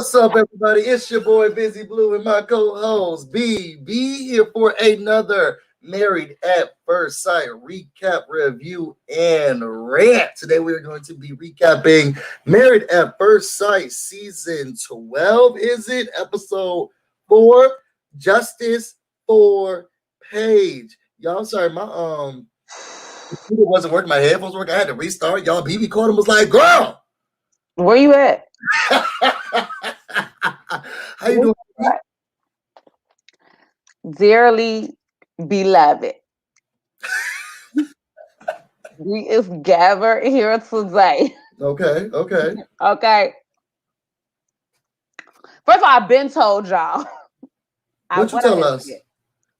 What's up, everybody? It's your boy BusyBlu and my co-host B here for another Married at First Sight recap, review, and rant. Today we are going to be recapping Married at First Sight season 12. Is it episode 4? Justice for Paige. Y'all, sorry, my computer wasn't working. My headphones working. I had to restart. Y'all, BB called and was like, "Girl, where you at?" How you doing? Dearly beloved, we is gathered here today. Okay. Okay. First of all, I've been told y'all. What you tell us?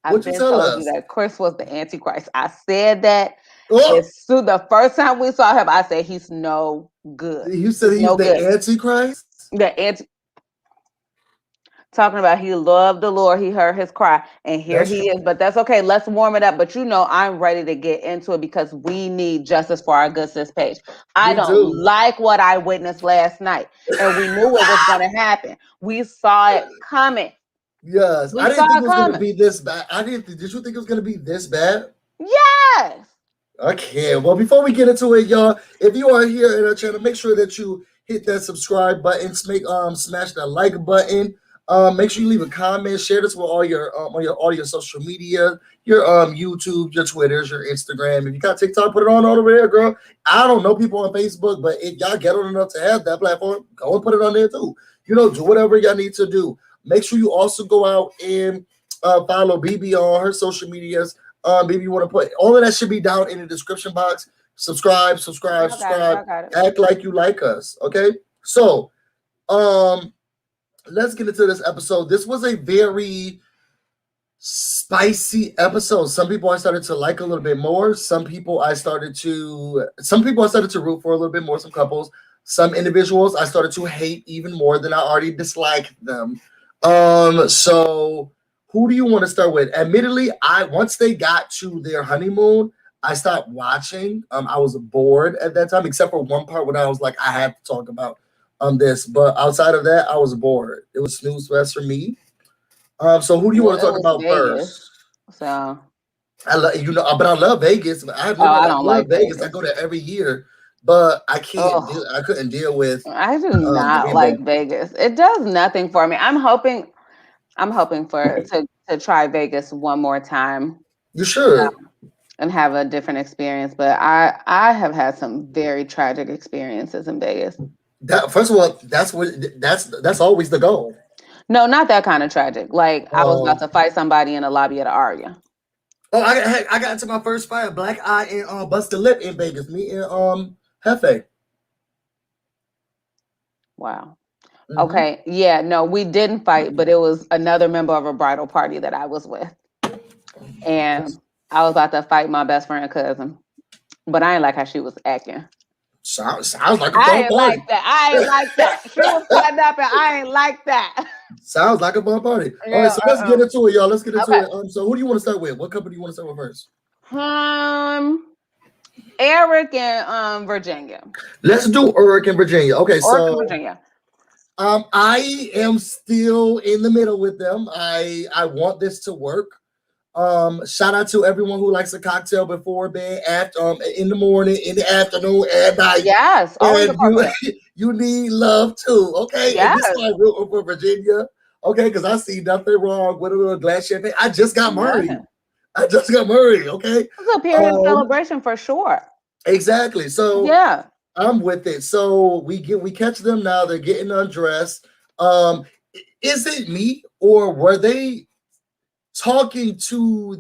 I've been told you that Chris was the Antichrist. I said that. Oh! The first time we saw him, I said he's no good. You said he's the Antichrist? Talking about he loved the Lord, he heard his cry, and here he is. But that's okay. Let's warm it up. But you know, I'm ready to get into it because we need justice for our good sis Paige. I don't like what I witnessed last night, and we knew it was going to happen. We saw it coming. Yes, I didn't think it was going to be this bad. Did you think it was going to be this bad? Yes. Okay. Well, before we get into it, y'all, if you are here in our channel, make sure that you hit that subscribe button, smash that like button. Make sure you leave a comment, share this with all your social media, your YouTube, your Twitters, your Instagram. If you got TikTok, put it on over there, girl. I don't know people on Facebook, but if y'all get on enough to have that platform, go and put it on there too. You know, do whatever y'all need to do. Make sure you also go out and follow BB on her social medias. Maybe you want to put all of that should be down in the description box. Subscribe. Act like you like us. Okay. So, let's get into this episode. This was a very spicy episode. Some people I started to like a little bit more. Some people I started to root for a little bit more. Some couples, some individuals I started to hate even more than I already disliked them. So who do you want to start with? Admittedly, once they got to their honeymoon, I stopped watching. I was bored at that time, except for one part when I was like, I have to talk about this, but outside of that, I was bored. It was snooze fest for me. So who do you want to talk about first? So I love Vegas. I don't like Vegas. I go there every year, but I can't. I couldn't deal with. I do not like Vegas. It does nothing for me. I'm hoping to try Vegas one more time. You should. And have a different experience, but I have had some very tragic experiences in Vegas. First of all, that's always the goal. No, not that kind of tragic. Like I was about to fight somebody in the lobby at Aria. Oh, I got into my first fight, a black eye and busted lip in Vegas. Me and Hefe. Wow. Mm-hmm. Okay. Yeah. No, we didn't fight, but it was another member of a bridal party that I was with, and I was about to fight my best friend cousin, but I ain't like how she was acting. Sounds like a fun party. I ain't like that. She was cutting up and I ain't like that. Sounds like a fun party. Yeah, all right, so let's get into it, y'all. Let's get into it. So who do you want to start with? What company do you want to start with first? Eric and Virginia. Let's do Eric and Virginia. Okay, so Virginia. I am still in the middle with them. I want this to work. Shout out to everyone who likes a cocktail before bed, after, in the morning, in the afternoon, at night. Yes, and you need love too. Okay, yes. And this is like rooting for Virginia. Okay, because I see nothing wrong with a little glass champagne. I just got married. Okay, it's a period of celebration for sure. Exactly. So yeah, I'm with it. So we catch them now. They're getting undressed. Is it me or were they talking to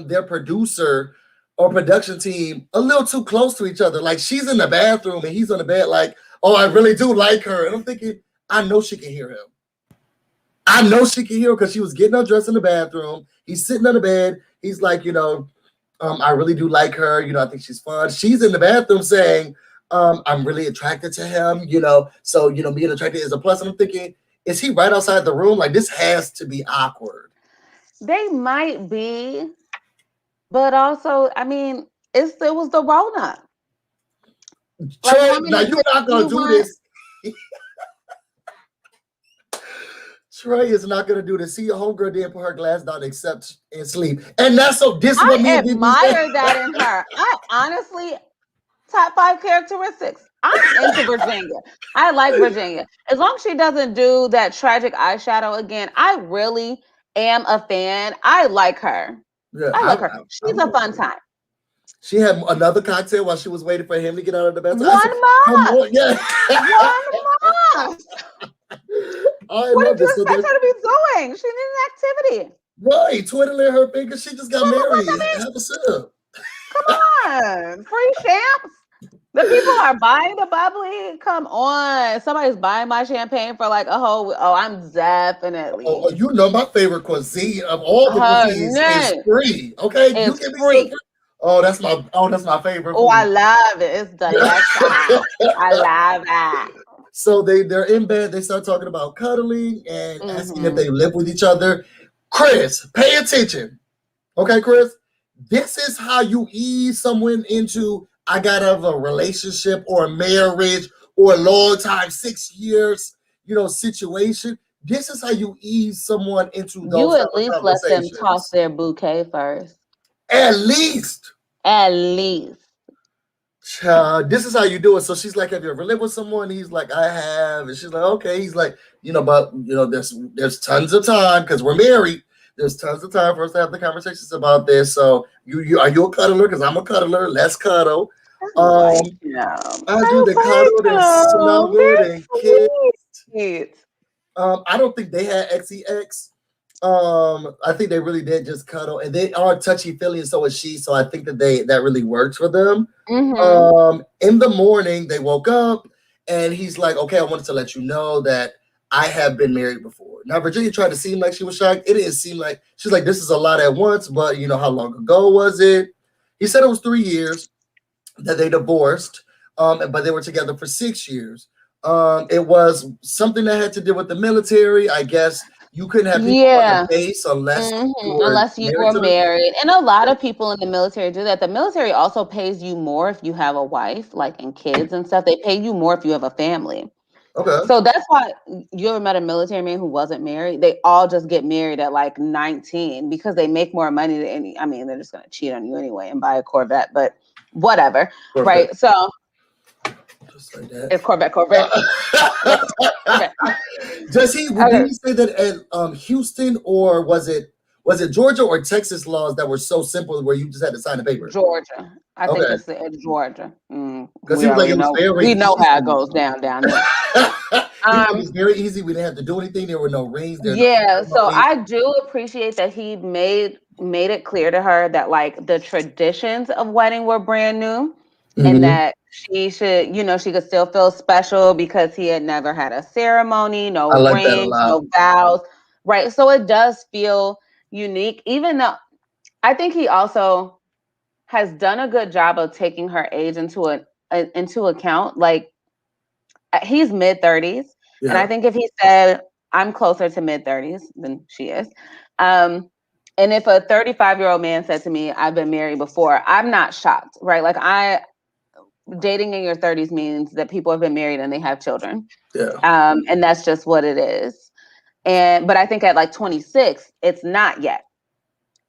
their producer or production team a little too close to each other? Like she's in the bathroom and he's on the bed like, oh, I really do like her. And I'm thinking, I know she can hear him. I know she can hear him because she was getting undressed in the bathroom. He's sitting on the bed. He's like, I really do like her. I think she's fun. She's in the bathroom saying, I'm really attracted to him, so, being attracted is a plus. And I'm thinking, is he right outside the room? Like this has to be awkward. They might be, but also, I mean, it was the Rona. Like, now you're not gonna do this. Trey is not gonna do this. See, your homegirl didn't put her glass down except in sleep, and that's so. This is what me I and BB admire that in her. I honestly, top 5 characteristics. I'm into Virginia. I like Virginia. As long as she doesn't do that tragic eyeshadow again, I really am a fan. I like her. Yeah, I like her. She's a fun time. She had another cocktail while she was waiting for him to get out of the bathroom. One said, more. Come on, yeah. 1 month. What did you expect her to be doing? She needed an activity. Right, twiddling her fingers. She just got married. Have a sip. Come on, free champs. The people are buying the bubbly. Come on, somebody's buying my champagne for like a whole. Oh, I'm definitely. Oh, you know my favorite cuisine of all the cuisines is free. Okay, it's you give me free. something. Oh, that's my favorite. Oh, I love it. It's delicious. I love it. So they're in bed. They start talking about cuddling and asking if they live with each other. Chris, pay attention. Okay, Chris, this is how you ease someone into I got out of a relationship or a marriage or a long time, 6 years, situation. This is how you ease someone into those. You at least let them toss their bouquet first. At least. This is how you do it. So she's like, have you ever lived with someone? He's like, I have. And she's like, okay. He's like, but there's tons of time because we're married. There's tons of time for us to have the conversations about this. So you are you a cuddler? Because I'm a cuddler. Let's cuddle. I do the cuddle and snuggled and kissed. I don't think they had XEX. I think they really did just cuddle, and they are touchy feely, and so is she. So I think that really works for them. In the morning, they woke up, and he's like, "Okay, I wanted to let you know that I have been married before." Now, Virginia tried to seem like she was shocked. It didn't seem like she's like, "This is a lot at once," but how long ago was it? He said it was 3 years that they divorced, but they were together for 6 years. It was something that had to do with the military, I guess. You couldn't have people on the base unless you were married. And a lot of people in the military do that. The military also pays you more if you have a wife, like and kids and stuff. They pay you more if you have a family. Okay. So that's why you ever met a military man who wasn't married? They all just get married at like 19 because they make more money than any. I mean, they're just gonna cheat on you anyway and buy a Corvette, but whatever. Corvette. Right. So like that. It's Corvette. Did he say that at Houston, or was it Georgia or Texas laws that were so simple where you just had to sign a paper? Georgia. I think it's Georgia. Because we know how it goes down there. It was very easy. We didn't have to do anything. There were no rings. So I do appreciate that he made it clear to her that like the traditions of wedding were brand new. And that she should, she could still feel special because he had never had a ceremony, no rings, no vows. Right. So it does feel unique, even though I think he also has done a good job of taking her age into account. Like he's mid-30s. Yeah. And I think if he said, I'm closer to mid-30s than she is. And if a 35-year-old man said to me, I've been married before, I'm not shocked, right? Like dating in your 30s means that people have been married and they have children. Yeah. And that's just what it is. But I think at like 26, it's not yet.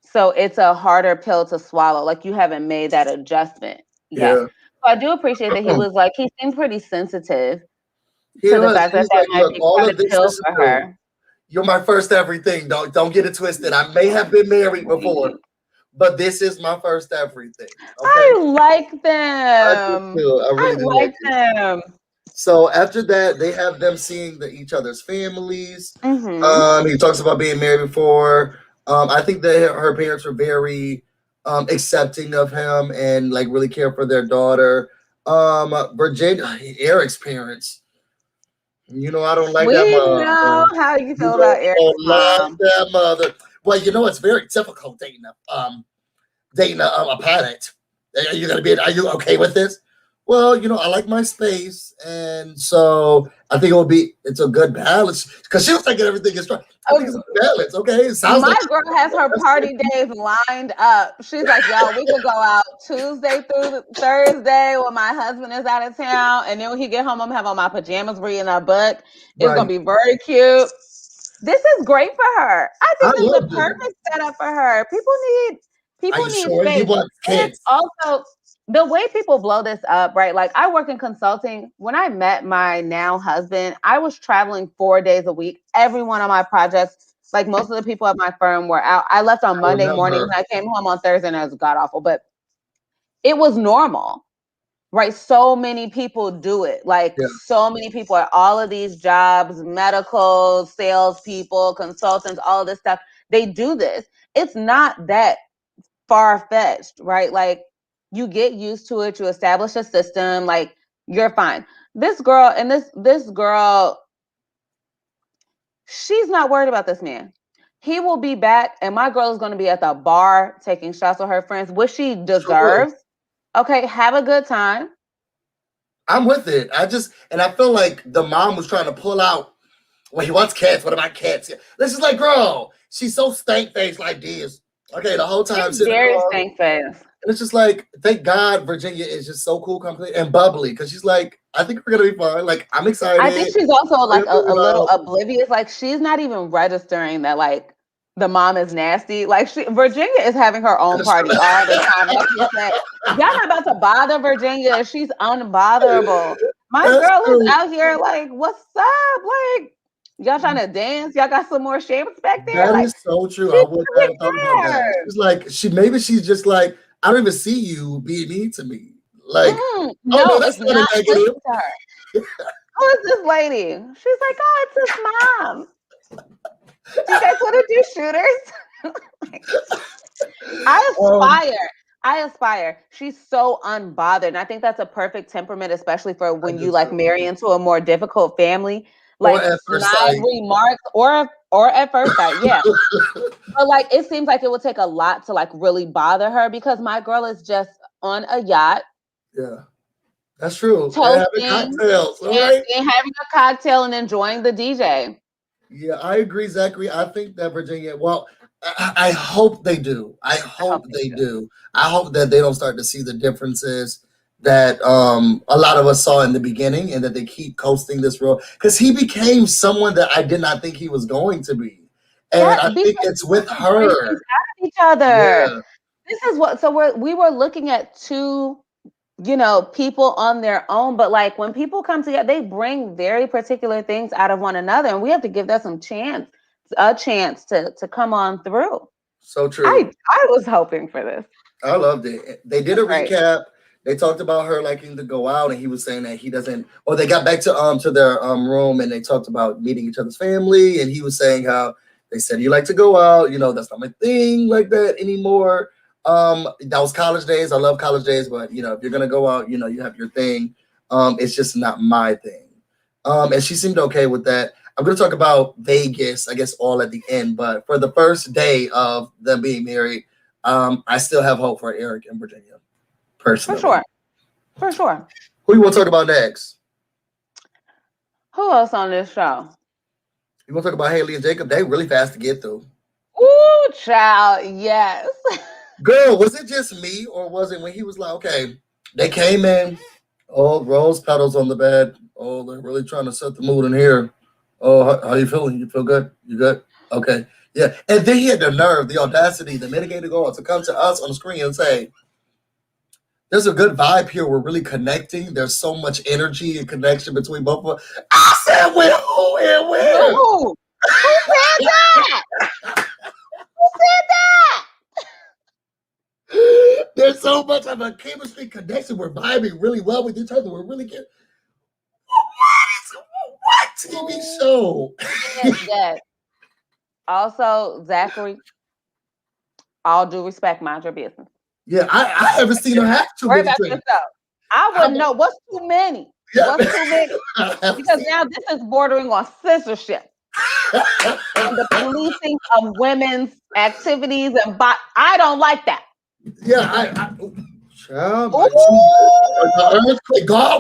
So it's a harder pill to swallow. Like you haven't made that adjustment yet. Yeah. So I do appreciate that he seemed pretty sensitive to the fact that might be quite a pill for her. You're my first everything. Don't get it twisted. I may have been married before. But this is my first everything. Okay? I like them. I really like them. So after that, they have them seeing each other's families. He talks about being married before. I think that her parents were very accepting of him and like really care for their daughter. Virginia, Eric's parents. I don't like that mother. We know how you feel about Eric's mom. That mother. Well, it's very difficult dating a pilot. Are you okay with this? Well, I like my space, and so I think it's a good balance because she was thinking everything is right. I think it's a balance. Okay, it sounds my girl has her party days lined up. She's like, yo, we could go out Tuesday through Thursday when my husband is out of town, and then when he get home, I'm gonna have on my pajamas reading a book. It's gonna be very cute. This is great for her. I think this is the love this. perfect setup for her. People Are you need sure he space. wants And kids? it's also the way people blow this up, right? Like I work in consulting. When I met my now husband, I was traveling 4 days a week. Every one of my projects, like most of the people at my firm were out. I left on I Monday morning remember. and I came home on Thursday and it was god awful, but it was normal. Right. So many people do it. Like Yeah. so many people at all of these jobs, medical, salespeople, consultants, all of this stuff, they do this. It's not that far-fetched, right? Like you get used to it, you establish a system, like you're fine. This girl and this girl, she's not worried about this man. He will be back, and my girl is going to be at the bar taking shots with her friends, which she Sure. deserves. Okay, have a good time. I'm with it. And I feel like the mom was trying to pull out, well, he wants cats. What about cats? This is like, girl, she's so stank faced like this. Okay, the whole time She's sitting very across. stank face. And it's just like, thank God Virginia is just so cool, complete, and bubbly. Because she's like, I think we're gonna be fine. Like, I'm excited. I think she's also like a little oblivious. Like she's not even registering that like the mom is nasty. Like Virginia is having her own party all the time. Like you said, y'all not about to bother Virginia. She's unbotherable. My girl is out here like, what's up? Like y'all trying to dance? Y'all got some more shapes back there? That like, is so true. I would not have thought about that. She's like, she's just like, I don't even see you being mean to me. Like, no, that's it's not negative. to her. Who is this lady? She's like, oh, it's his mom. Do you guys want to do shooters? I aspire. She's so unbothered. And I think that's a perfect temperament, especially for when you like marry into a more difficult family. Like snide remarks or at first sight, yeah. But like it seems like it would take a lot to like really bother her because my girl is just on a yacht. Yeah. That's true. Toasting, and having cocktails, right? And having a cocktail and enjoying the DJ. Yeah, I agree, Zachary. I think that Virginia, well, I hope they do. I hope they do. I hope that they don't start to see the differences that a lot of us saw in the beginning and that they keep coasting this road. Because he became someone that I did not think he was going to be. And I think it's with her. Each other. Yeah. This is what, so we were looking at two, people on their own, but like when people come together, they bring very particular things out of one another, and we have to give that a chance to come on through. So true. I was hoping for this. I loved it. They did a recap. They talked about her liking to go out, and he was saying that he doesn't. Or they got back to their room, and they talked about meeting each other's family, and he was saying how they said you like to go out. That's not my thing like that anymore. That was college days. I love college days, but if you're gonna go out, you have your thing. It's just not my thing. And she seemed okay with that. I'm gonna talk about Vegas, I guess, all at the end. But for the first day of them being married, I still have hope for Eric and Virginia, personally. For sure. Who you want to talk about next? Who else on this show? You want to talk about Haley and Jacob? They really fast to get through. Ooh, child, yes. Girl, was it just me, or was it when he was like, okay, they came in, oh, rose petals on the bed. Oh, they're really trying to set the mood in here. Oh, how you feeling? You feel good? You good? Okay. Yeah. And then he had the nerve, the audacity, the mitigated goal to come to us on the screen and say, there's a good vibe here. We're really connecting. There's so much energy and connection between both of us. I said, well, who and where? Who said that? Who said that? There's so much of a chemistry connection. We're vibing really well with each other. We're really good. What TV show? Yes. Also, Zachary, all due respect, mind your business. Yeah, I haven't seen her have too many things. I wouldn't know. What's too many? Yeah. What's too many? Because now this is bordering on censorship. And the policing of women's activities and I don't like that. Yeah, God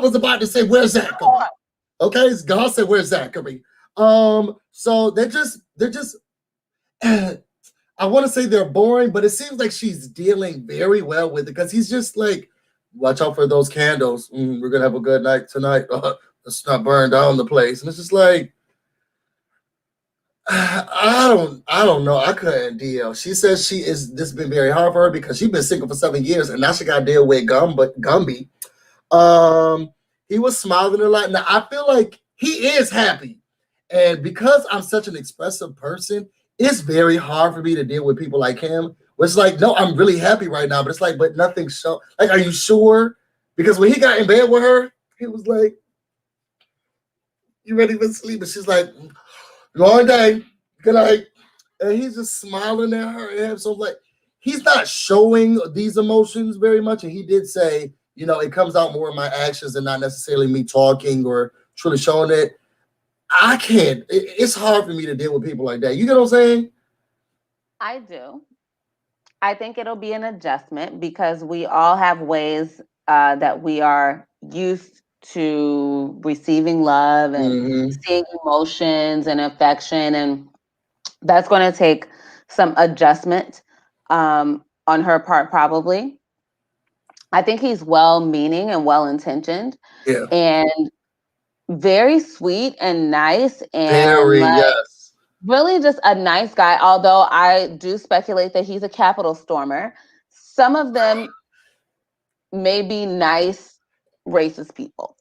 was about to say, where's Zachary? Okay, God said, where's Zachary? So they're just I want to say they're boring, but it seems like she's dealing very well with it because he's just like, watch out for those candles. We're gonna have a good night tonight. Let's not burn down the place. And it's just like, I don't know. I couldn't deal. She says this has been very hard for her because she's been single for 7 years and now she got to deal with Gumby. He was smiling a lot. Now I feel like he is happy, and because I'm such an expressive person, it's very hard for me to deal with people like him. Where it's like, no, I'm really happy right now, but it's like, but nothing show. Like, are you sure? Because when he got in bed with her, he was like, "You ready for sleep?" And she's like, "Long day, good night." And he's just smiling at her and him. So like, he's not showing these emotions very much. And he did say, it comes out more in my actions and not necessarily me talking or truly showing it. I can't. It's hard for me to deal with people like that. You get what I'm saying? I do. I think it'll be an adjustment because we all have ways that we are used to receiving love and seeing emotions and affection, and that's going to take some adjustment on her part, probably. I think he's well-meaning and well-intentioned, and very sweet and nice, and yes. really just a nice guy. Although I do speculate that he's a Capitol stormer. Some of them may be nice, racist people.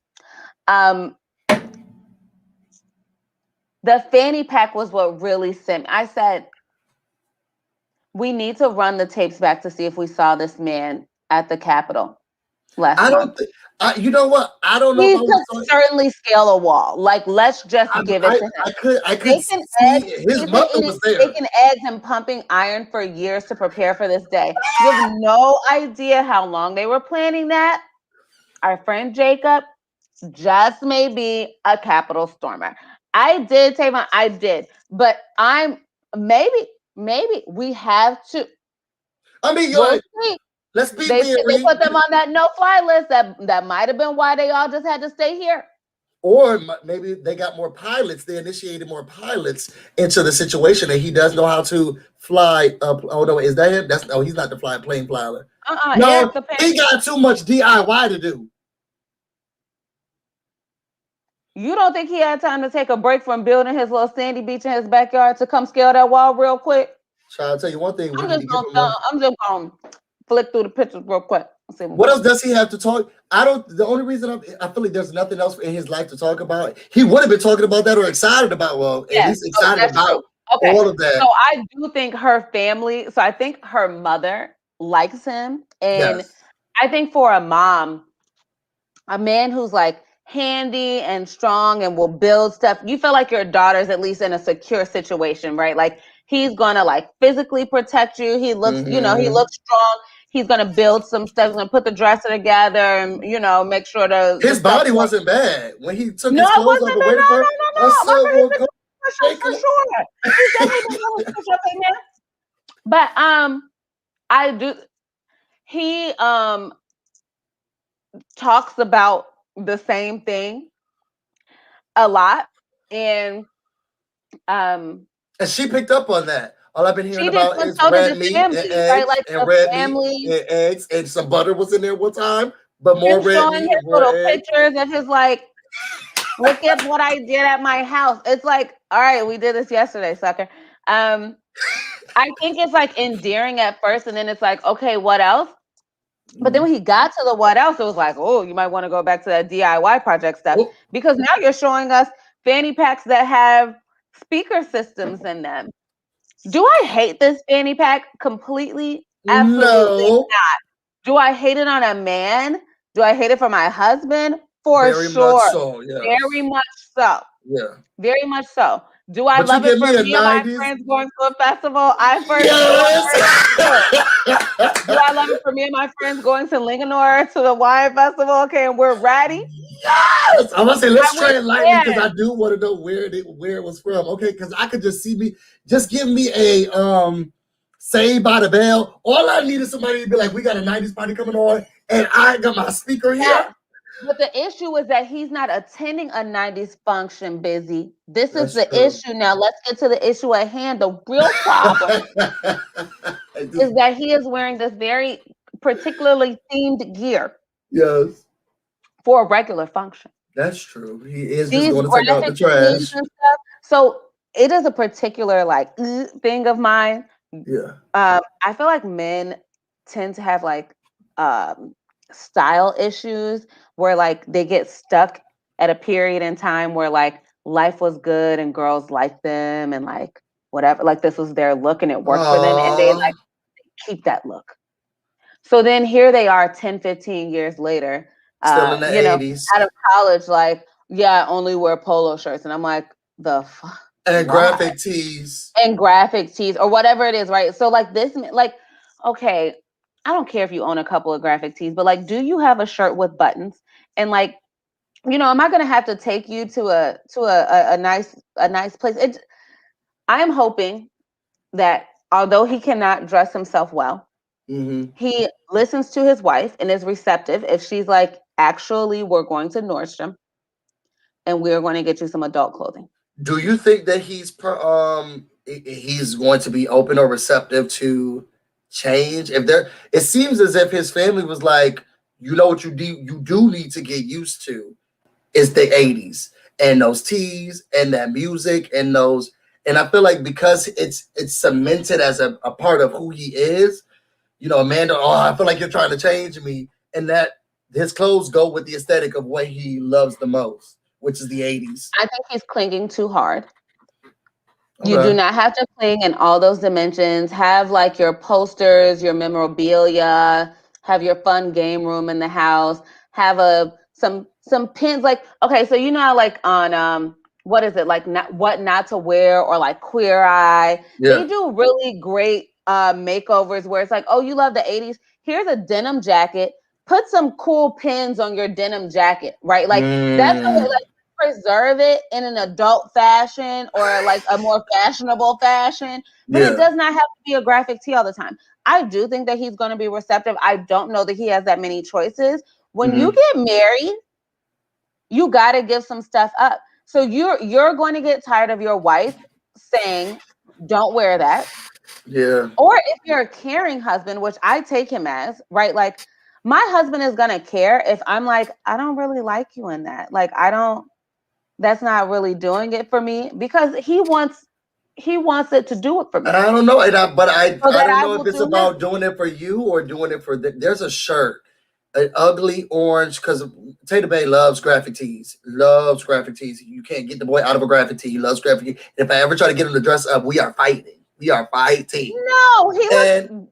The fanny pack was what really sent me. I said, we need to run the tapes back to see if we saw this man at the Capitol last month. You know what? I don't know. He could certainly scale a wall. Like, let's just give it to him. I could see his mother was there. Baking eggs and pumping iron for years to prepare for this day. You have no idea how long they were planning that. Our friend Jacob just may be a Capitol stormer. I did, Tavon. I did. But maybe we have to. I mean, let's be they put them on that no-fly list. That might have been why they all just had to stay here. Or maybe they got more pilots. They initiated more pilots into the situation, and he does know how to fly up. Oh no, is that him? He's not the plane flyer. No, he got too much DIY to do. You don't think he had time to take a break from building his little sandy beach in his backyard to come scale that wall real quick? I'll tell you one thing. I'm just gonna flick through the pictures real quick. What else does he have to talk? The only reason I feel like there's nothing else in his life to talk about. He would have been talking about that or excited about. Well, at least excited about all of that. So I do think her family. So I think her mother likes him, and I think for a mom, a man who's like handy and strong and will build stuff, you feel like your daughter's at least in a secure situation, right? Like, he's gonna like physically protect you. He looks, he looks strong. He's gonna build some stuff. He's gonna put the dresser together and make sure his body wasn't bad when he took his clothes off. No. For sure. But I do. He talks about the same thing a lot, and she picked up on that. All I've been hearing about is red meat and eggs, right? Like and red meat and eggs, and some butter was in there one time, but more red meat. His little pictures of his like, look at what I did at my house. It's like, all right, we did this yesterday, sucker. I think it's like endearing at first, and then it's like, okay, what else? But then when he got to the what else, it was like, oh, you might want to go back to that DIY project stuff, because now you're showing us fanny packs that have speaker systems in them. Do I hate this fanny pack completely? Absolutely not. Do I hate it on a man? Do I hate it for my husband? For very sure. Much so, yes. Very much so. Yeah. Very much so. Do I love it for me and my friends going to a festival? Do I love it for me and my friends going to Linganore to the wine festival? Okay, and we're ratty. Yes, I'm gonna say let's try it lightly because I do want to know where it was from. Okay, because I could just give me a Saved by the Bell. All I need is somebody to be like, we got a 90s party coming on, and I got my speaker here. But the issue is that he's not attending a 90s function, Busy. This is the issue. Now let's get to the issue at hand. The real problem is that he is wearing this very particularly themed gear. Yes. For a regular function. That's true. He is just going to take out the trash. And stuff. So it is a particular like thing of mine. Yeah. I feel like men tend to have like style issues where like they get stuck at a period in time where like life was good and girls liked them and like whatever, like this was their look and it worked for them and they like keep that look. So then here they are 10, 15 years later, Still in the 80s. Out of college, like, yeah, I only wear polo shirts. And I'm like, the fuck? And graphic tees. And graphic tees or whatever it is, right? So like this, like, okay, I don't care if you own a couple of graphic tees, but like, do you have a shirt with buttons? And like, am I gonna have to take you to a nice place? I am hoping that although he cannot dress himself well, he listens to his wife and is receptive. If she's like, actually, we're going to Nordstrom and we're going to get you some adult clothing. Do you think that he's going to be open or receptive to change? It seems as if his family was like, what you do need to get used to is the 80s and those tees and that music and those. And I feel like because it's cemented as a part of who he is, Amanda, I feel like you're trying to change me. And that his clothes go with the aesthetic of what he loves the most, which is the 80s. I think he's clinging too hard. Okay. You do not have to cling in all those dimensions. Have like your posters, your memorabilia, have your fun game room in the house, have some pins. Like, okay, so like on what is it, like what not to wear or like Queer Eye. Yeah. They do really great makeovers where it's like, oh, you love the 80s. Here's a denim jacket. Put some cool pins on your denim jacket, right? Like that's the way, like, preserve it in an adult fashion or like a more fashionable fashion, but it does not have to be a graphic tee all the time. I do think that he's going to be receptive. I don't know that he has that many choices. When you get married, you got to give some stuff up. So you're going to get tired of your wife saying, don't wear that. Yeah. Or if you're a caring husband, which I take him as, right? Like my husband is going to care if I'm like, I don't really like you in that. Like, that's not really doing it for me because he wants it to do it for me. I don't know. But I don't know if it's about doing it for you or doing it for there's a shirt, an ugly orange, because Taylor Bay loves graphic tees. You can't get the boy out of a graphic tee. He loves graphic tees. If I ever try to get him to dress up, we are fighting. No, he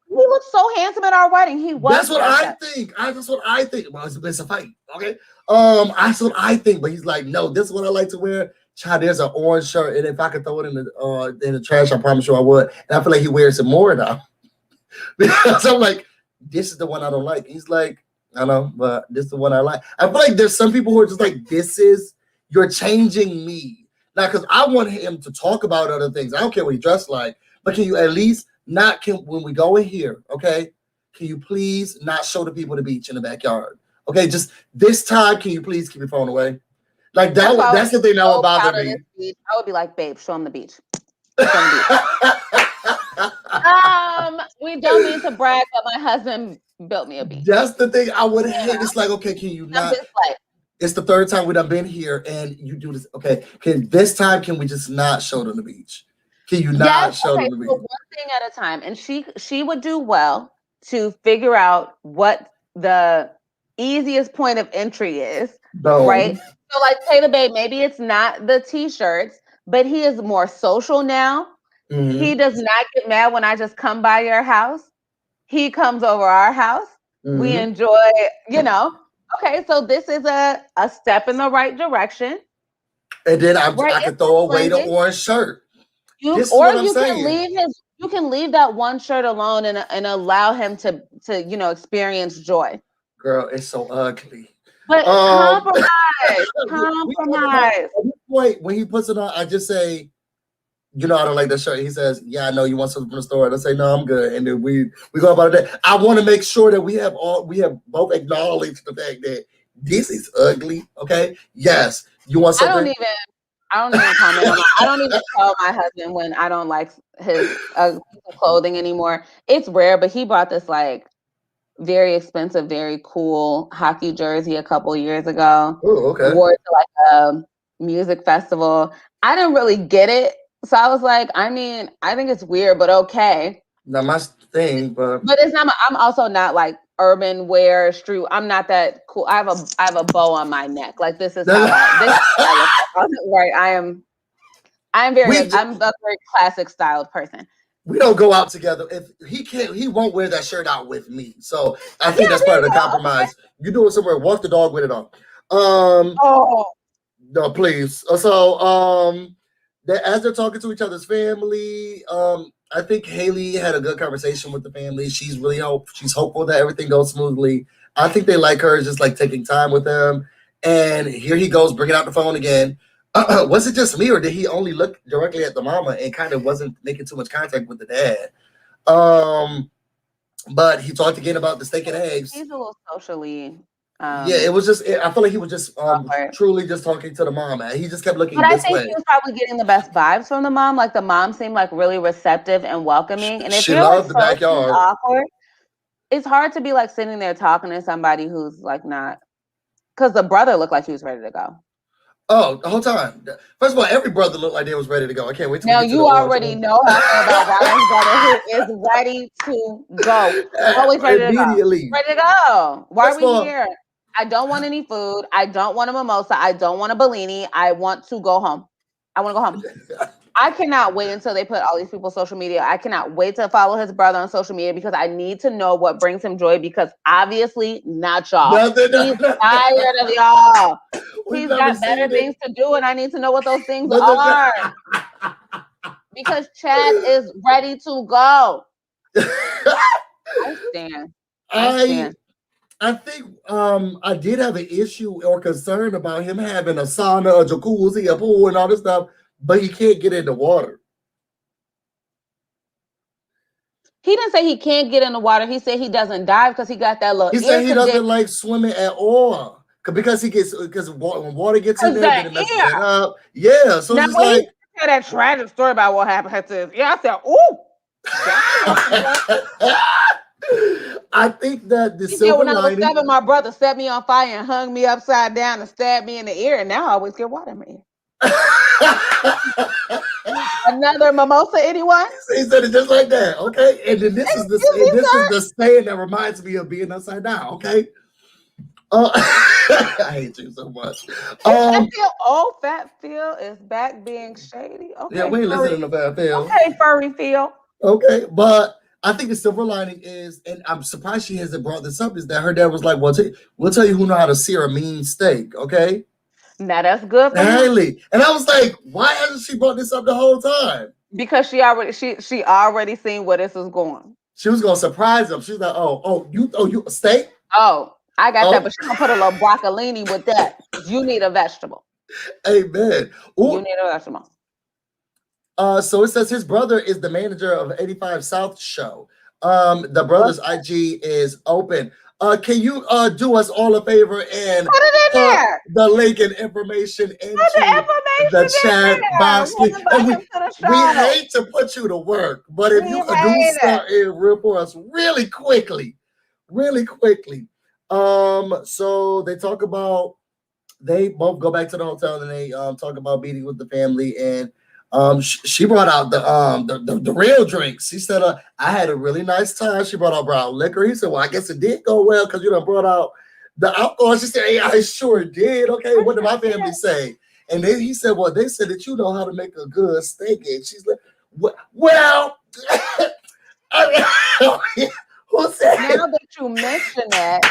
looked so handsome at our wedding. He was. That's what I think. That's what I think. Well, it's a fight. Okay. That's what I think. But he's like, no, this is what I like to wear. Child, there's an orange shirt, and if I could throw it in the trash, I promise you I would. And I feel like he wears it more now. Because I'm like, this is the one I don't like. He's like, I know, but this is the one I like. I feel like there's some people who are just like, you're changing me. Now, because I want him to talk about other things. I don't care what he dressed like. But can you at least when we go in here, okay, can you please not show the people the beach in the backyard? Okay, just this time, can you please keep your phone away? Like that's the thing that would bother me. I would be like, babe, show them the beach. We don't need to brag, but my husband built me a beach. That's the thing I would hate. It's like, okay, can you not? It's the third time we've been here and you do this. Okay, can we just not show them the beach? Can you not show them the beach? One thing at a time. And she would do well to figure out what the easiest point of entry is, right? So like Taylor Bay, maybe it's not the t-shirts, but he is more social now. Mm-hmm. He does not get mad when I just come by your house. He comes over our house. Mm-hmm. We enjoy, Okay, so this is a step in the right direction. And then I can throw away the orange shirt. You can leave that one shirt alone and allow him to experience joy. Girl, it's so ugly. But compromise. At this point, when he puts it on, I just say, I don't like that shirt. He says, yeah, I know you want something from the store. And I say, no, I'm good. And then we go about it. I want to make sure that we have both acknowledged the fact that this is ugly. Okay. Yes. You want something? I don't even comment on that. I don't even tell my husband when I don't like his clothing anymore. It's rare, but he bought this like very expensive, very cool hockey jersey a couple years ago. Oh, okay. Wore it to like a music festival. I didn't really get it, So I was like, I mean, I think it's weird, but okay. Not my thing, but it's not. I'm also not like urban wear street. I'm not that cool. I have a bow on my neck. Like this is how I look like. Right. I'm a very classic styled person. We don't go out together. If he won't wear that shirt out with me. So I think that's part of the compromise. Okay. You do it somewhere, walk the dog with it on. No, please. So as they're talking to each other's family, I think Haley had a good conversation with the family. She's really she's hopeful that everything goes smoothly. I think they like her just like taking time with them. And here he goes, bringing out the phone again. Was it just me, or did he only look directly at the mama and kind of wasn't making too much contact with the dad? But he talked again about the steak and eggs. He's a little socially. Yeah, it was just. I feel like he was just truly just talking to the mom. And he just kept looking. But I think he was probably getting the best vibes from the mom. Like the mom seemed like really receptive and welcoming. And if she loved the backyard, awkward, it's hard to be like sitting there talking to somebody who's like not. Because the brother looked like he was ready to go. Oh, the whole time. First of all, every brother looked like they was ready to go. I can't wait to. Now you already know how I feel about Ryan's brother, who is ready to go. Always ready to go. Ready to go. Why are we here? I don't want any food. I don't want a mimosa. I don't want a Bellini. I want to go home. I want to go home. I cannot wait until they put all these people's social media. I cannot wait to follow his brother on social media because I need to know what brings him joy because obviously not y'all. He's tired of y'all. He's got better things to do and I need to know what those things are. Because Chad is ready to go. I stand. I think I did have an issue or concern about him having a sauna, a jacuzzi, a pool, and all this stuff, but he can't get in the water. He didn't say he can't get in the water. He said he doesn't dive because he got that little. He said he doesn't like swimming at all because when water gets in there, it messes it up. Yeah, so now, he's like that tragic story about what happened to his. Yeah, I said, ooh. I think that the silver when I was 7, my brother set me on fire and hung me upside down and stabbed me in the ear, and now I always get water in my ear. Another mimosa, anyone? He said it just like that, okay? And then this is the saying that reminds me of being upside down, okay? I hate you so much. Fat Phil is back being shady. Okay, yeah, we ain't listening to Fat Phil. Okay, furry Phil. Okay, but I think the silver lining is, and I'm surprised she hasn't brought this up, is that her dad was like, well, we'll tell you who know how to sear a mean steak, okay? Now that's good for Haley. And I was like, why hasn't she brought this up the whole time? Because she already seen where this is going. She was gonna surprise him. She's like, you a steak? Oh, I got that, but she's gonna put a little broccolini with that. You need a vegetable. Amen. Ooh. You need a vegetable. So it says his brother is the manager of 85 South show. The brother's IG is open. Can you do us all a favor and put it in there? The link and information into the chat box? We hate to put you to work, but if you could do something real for us really quickly. So they both go back to the hotel and they talk about meeting with the family, and she brought out the real drinks. She said, I had a really nice time. She brought out brown liquor. He said, well, I guess it did go well because you done brought out the alcohol. She said, hey, I sure did. Okay, what did my family say? And then he said, well, they said that you know how to make a good steak. And she's like, well, who said? Now that you mention that.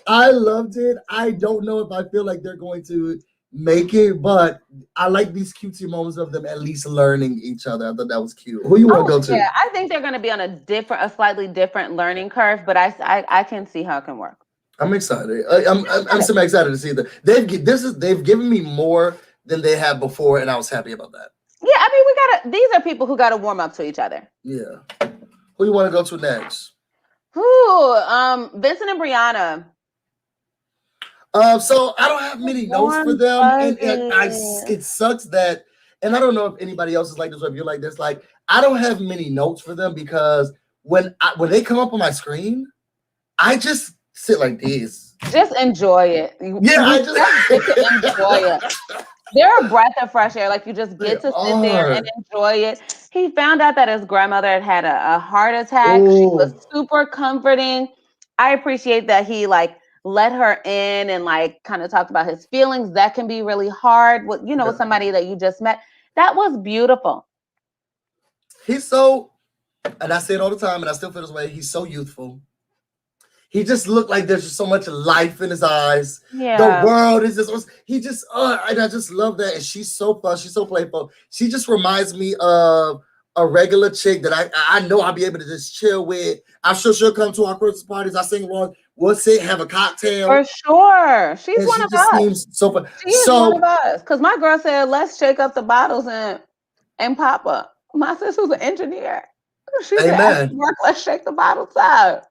I loved it. I don't know if I feel like they're going to make it, but I like these cutesy moments of them at least learning each other. I thought that was cute. Who you want to go to? Yeah, I think they're going to be on a slightly different learning curve, but I can see how it can work. I'm excited. I'm so excited to see that they've given me more than they have before, and I was happy about that. Yeah, I mean these are people who got to warm up to each other. Yeah. Who you want to go to next? Vincent and Brianna. So I don't have many notes for them, and it sucks that, and I don't know if anybody else is like this or if you're like this. Like, I don't have many notes for them because when they come up on my screen, I just sit like this. Just enjoy it. Yeah, I just enjoy it. They're a breath of fresh air. Like you just They get to sit there and are. enjoy it. He found out that his grandmother had a heart attack. She was Oh, super comforting. I appreciate that he like let her in and like kind of talked about his feelings. That can be really hard with with yeah. somebody that you just met. That was beautiful. He's so, and I say it all the time, and I still feel this way. He's so youthful. He just looked like there's just so much life in his eyes. The Yeah. world is just, he just, and I just love that. And she's so fun. She's so playful. She just reminds me of a regular chick that I know I'll be able to just chill with. I'm sure she'll come to our Christmas parties. I sing along. We'll sit, have a cocktail. For sure. She's And one she of just us. seems so fun. She is one of us. Because my girl said, let's shake up the bottles and pop up. My sister's an engineer. She said, after work, let's shake the bottles up.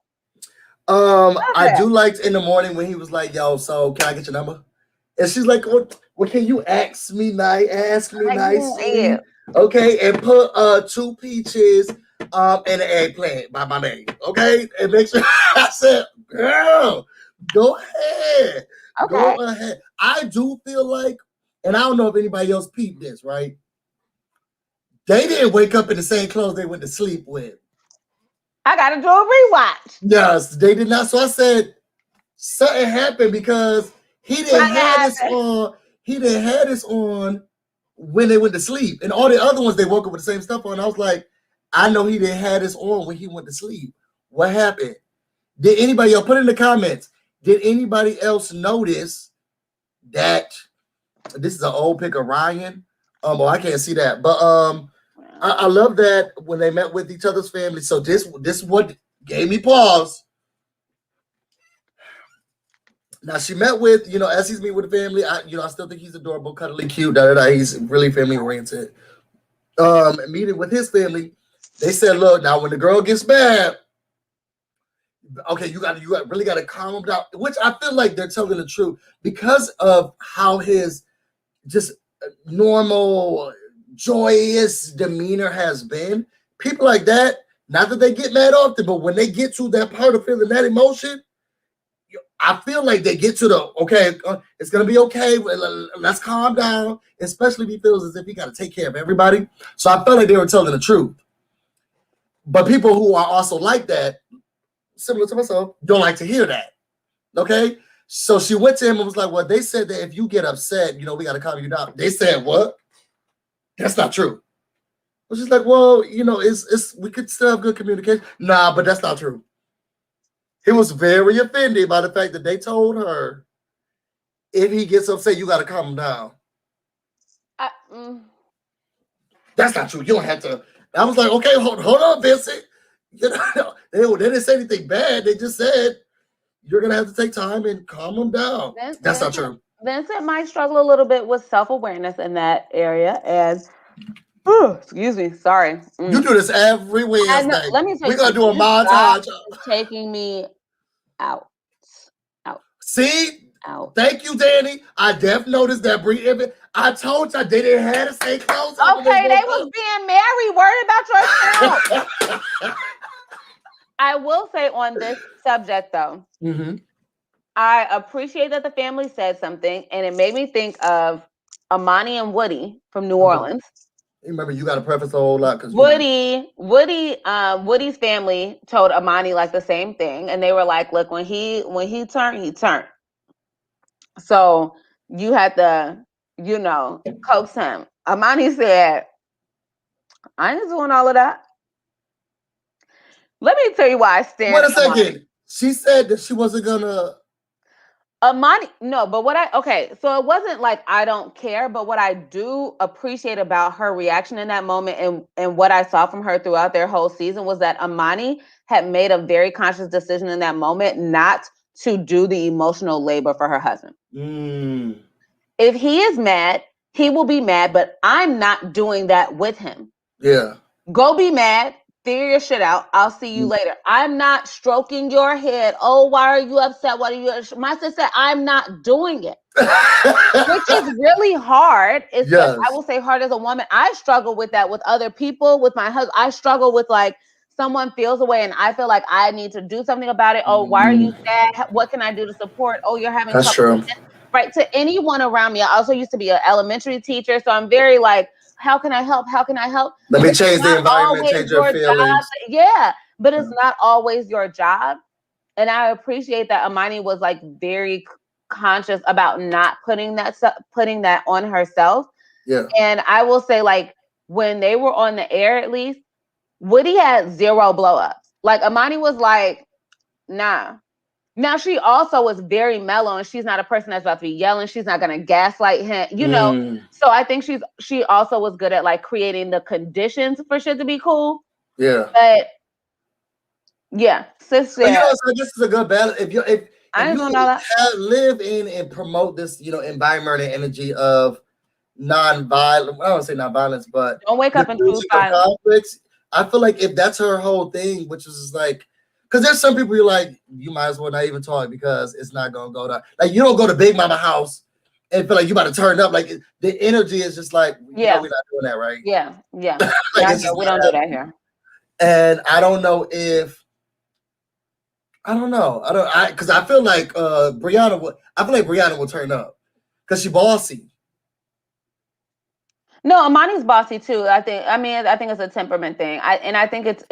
I do like in the morning when he was like, yo, so can I get your number? And she's like, what can you ask me nicely? Okay, and put 2 peaches and an eggplant by my name. Okay, and make sure. I said, girl, go ahead. Okay. Go ahead. I do feel like, and I don't know if anybody else peeped this, right? They didn't wake up in the same clothes they went to sleep with. I gotta do a rewatch. Yes, they did not. So I said something happened because he didn't have this on. He didn't have this on when they went to sleep, and all the other ones they woke up with the same stuff on. I was like, I know he didn't have this on when he went to sleep. What happened? Did anybody else put in the comments? Did anybody else notice that this is an old pic of Ryan? Well, I can't see that, but I love that when they met with each other's family. So this is what gave me pause. Now she met with, as he's meeting with the family, I still think he's adorable, cuddly, cute, He's really family oriented. Meeting with his family, they said, look, now when the girl gets mad, okay, you really got to calm him down, which I feel like they're telling the truth because of how his just normal, joyous demeanor has been. People like that, not that they get mad often, but when they get to that part of feeling that emotion, I feel like they get to the, okay, it's going to be okay. Let's calm down, especially if he feels as if he got to take care of everybody. So I felt like they were telling the truth. But people who are also like that, similar to myself, don't like to hear that. Okay? So she went to him and was like, well, they said that if you get upset, we got to calm you down. They said, what? That's not true. Well, she's like, well, it's we could still have good communication. Nah, but that's not true. He was very offended by the fact that they told her, if he gets upset, you got to calm him down. That's not true. You don't have to. I was like, okay, hold on, Vincent. They didn't say anything bad. They just said, you're going to have to take time and calm him down. That's not true. Vincent might struggle a little bit with self-awareness in that area. And, excuse me, sorry. You do this every Wednesday. Let me tell you, we're going to do a montage. Taking me out. See? Out. Thank you, Danny. I definitely noticed that. I told you they didn't have the same clothes. Okay, they was being married. Worried about yourself. I will say on this subject, though, I appreciate that the family said something, and it made me think of Amani and Woody from New Orleans. Remember, you got to preface a whole lot because Woody's family told Amani like the same thing, and they were like, "Look, when he turned, he turned. So you had to, coax him." Amani said, "I ain't doing all of that." Let me tell you why I stand. Wait a second. Amani. She said that she wasn't gonna. Amani, no, but so it wasn't like I don't care, but what I do appreciate about her reaction in that moment and what I saw from her throughout their whole season was that Amani had made a very conscious decision in that moment not to do the emotional labor for her husband. If he is mad, he will be mad, but I'm not doing that with him. Yeah. Go be mad. Figure your shit out. I'll see you later. I'm not stroking your head. Oh, why are you upset? What are you? My sister said, I'm not doing it. Which is really hard. It's I will say hard as a woman. I struggle with that with other people, with my husband. I struggle with like someone feels away and I feel like I need to do something about it. Oh, why are you sad? What can I do to support? Oh, you're having trouble. right, to anyone around me. I also used to be an elementary teacher, so I'm very like, how can I help? How can I help? Let me change the environment, change your feelings. Yeah, but it's not always your job. And I appreciate that Amani was like very conscious about not putting that on herself. Yeah. And I will say, like, when they were on the air, at least, Woody had 0 blow-ups. Like, Amani was like, nah. Now, she also was very mellow, and she's not a person that's about to be yelling. She's not going to gaslight him, you know? So I think she also was good at, like, creating the conditions for shit to be cool. Yeah. But, yeah. Sis, so, you know, so this is a good balance. If you live in and promote this, you know, environment and energy of non-violence, I don't say non-violence, but don't wake up and choose violence. Conflicts, I feel like if that's her whole thing, which is like, because there's some people you're like, you might as well not even talk because it's not gonna go down. Like, you don't go to Big Mama house and feel like you about to turn up. Like, the energy is just like, yeah, we're not doing that, right? Yeah. Like, we don't do that here. And I don't know if because I feel like Brianna will turn up because she's bossy. No, Amani's bossy too. I think it's a temperament thing. I think it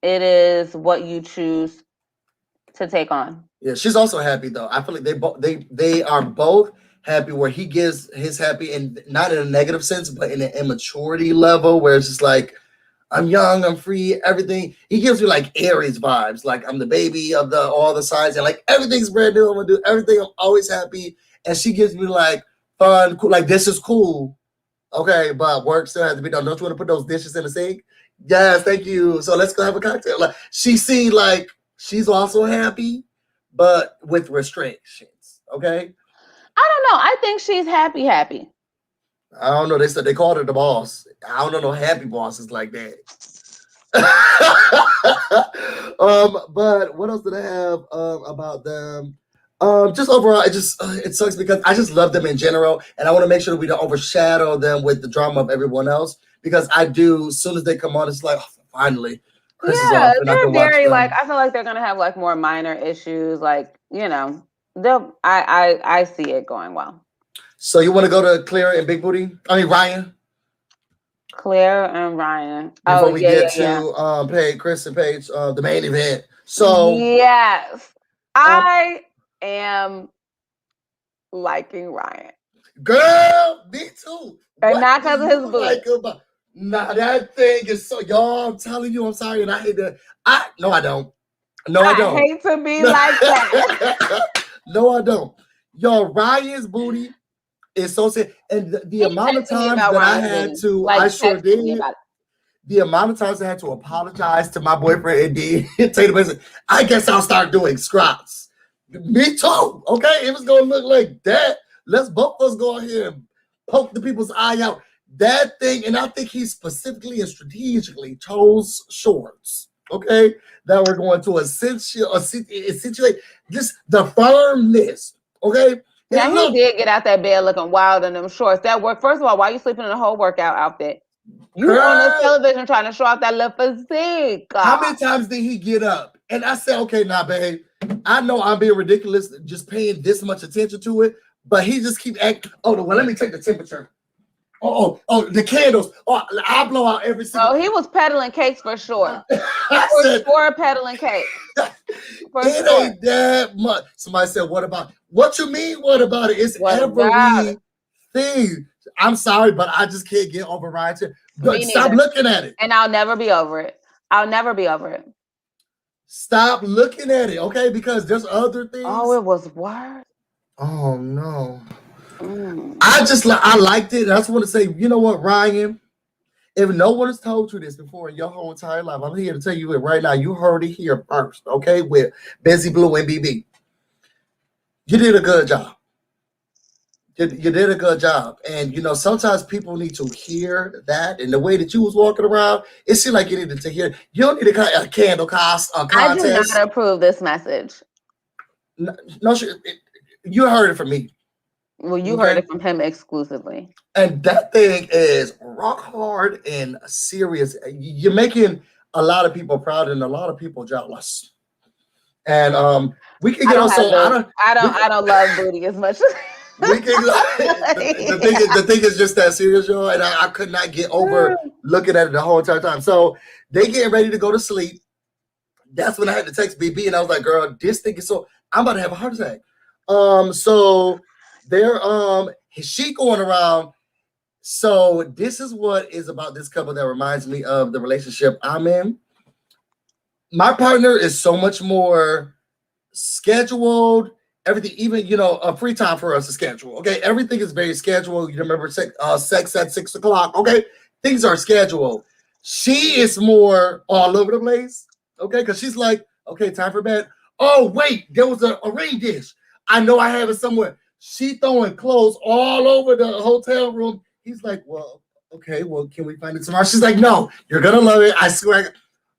is what you choose to take on. Yeah, she's also happy though. I feel like they are both happy where he gives his happy, and not in a negative sense, but in an immaturity level where it's just like, I'm young, I'm free, everything. He gives me like Aries vibes, like I'm the baby of all the signs, and like everything's brand new. I'm gonna do everything. I'm always happy, and she gives me like fun, cool, like this is cool. Okay, but work still has to be done. Don't you want to put those dishes in the sink? Yes, thank you. So let's go have a cocktail. Like, she seemed like she's also happy, but with restrictions. Okay. I don't know. I think she's happy. I don't know. They said they called her the boss. I don't know no happy bosses like that. But what else did I have about them? Just overall, it sucks because I just love them in general, and I want to make sure that we don't overshadow them with the drama of everyone else, because I do. As soon as they come on, it's like, oh, finally. Yeah, they're very like, I feel like they're gonna have like more minor issues, like, you know, I see it going well. So you want to go to Clara and Ryan? Clara and Ryan. Before we get to Paige, Chris and Paige, the main event. So yes, I am liking Ryan. Girl, me too. And not because of his booty. Nah, that thing is so, y'all, I'm telling you, I'm sorry, and I hate that. I don't. No, I don't. I hate to be like that. No, I don't. Y'all, Ryan's booty is so sad. And the amount of times that I had to, like, I sure did. The amount of times I had to apologize to my boyfriend and then take the message. I guess I'll start doing scraps. Me too. Okay, if it's gonna look like that, let's both of us go out here and poke the people's eye out. That thing, and I think he specifically and strategically chose shorts. Okay, that we're going to accentuate just the firmness. Okay. Now he did get out that bed looking wild in them shorts. That work. First of all, why are you sleeping in a whole workout outfit? You were on the television trying to show off that little physique. How many times did he get up? And I said, okay, nah, babe. I know I'm being ridiculous just paying this much attention to it, but he just keep acting. Oh, well, let me take the temperature. Oh, the candles. Oh, I blow out every single. Oh, he was peddling cakes for sure. For sure, peddling cakes. It ain't that much. Somebody said, what you mean, what about it? It's everything. I'm sorry, but I just can't get over Ryan. Stop looking at it. And I'll never be over it. Stop looking at it, okay? Because there's other things. Oh, it was worse. Oh, no. I liked it. I just want to say, you know what, Ryan? If no one has told you this before in your whole entire life, I'm here to tell you it right now. You heard it here first, okay? With BusyBlu and BB. You did a good job. You did a good job. And, you know, sometimes people need to hear that. And the way that you was walking around, it seemed like you needed to hear. You don't need a candle contest. I do not approve this message. No, you heard it from me. Well, you heard it from him exclusively. And that thing is rock hard and serious. You're making a lot of people proud and a lot of people jealous. And we can get also. I don't love booty as much. We can. The thing is just that serious, y'all, and I could not get over looking at it the whole entire time. So they getting ready to go to sleep. That's when I had to text BB, and I was like, "Girl, this thing is so. I'm about to have a heart attack." So they're she going around. So this is what is about this couple that reminds me of the relationship I'm in. My partner is so much more scheduled. Everything, even a free time for us is scheduled. Okay, everything is very scheduled. You remember sex at 6 o'clock. Okay, things are scheduled. She is more all over the place. Okay, because she's like, okay, time for bed. Oh wait, there was a rain dish. I know I have it somewhere. She throwing clothes all over the hotel room. He's like, well, okay, well, can we find it tomorrow? She's like, no, you're gonna love it. I swear.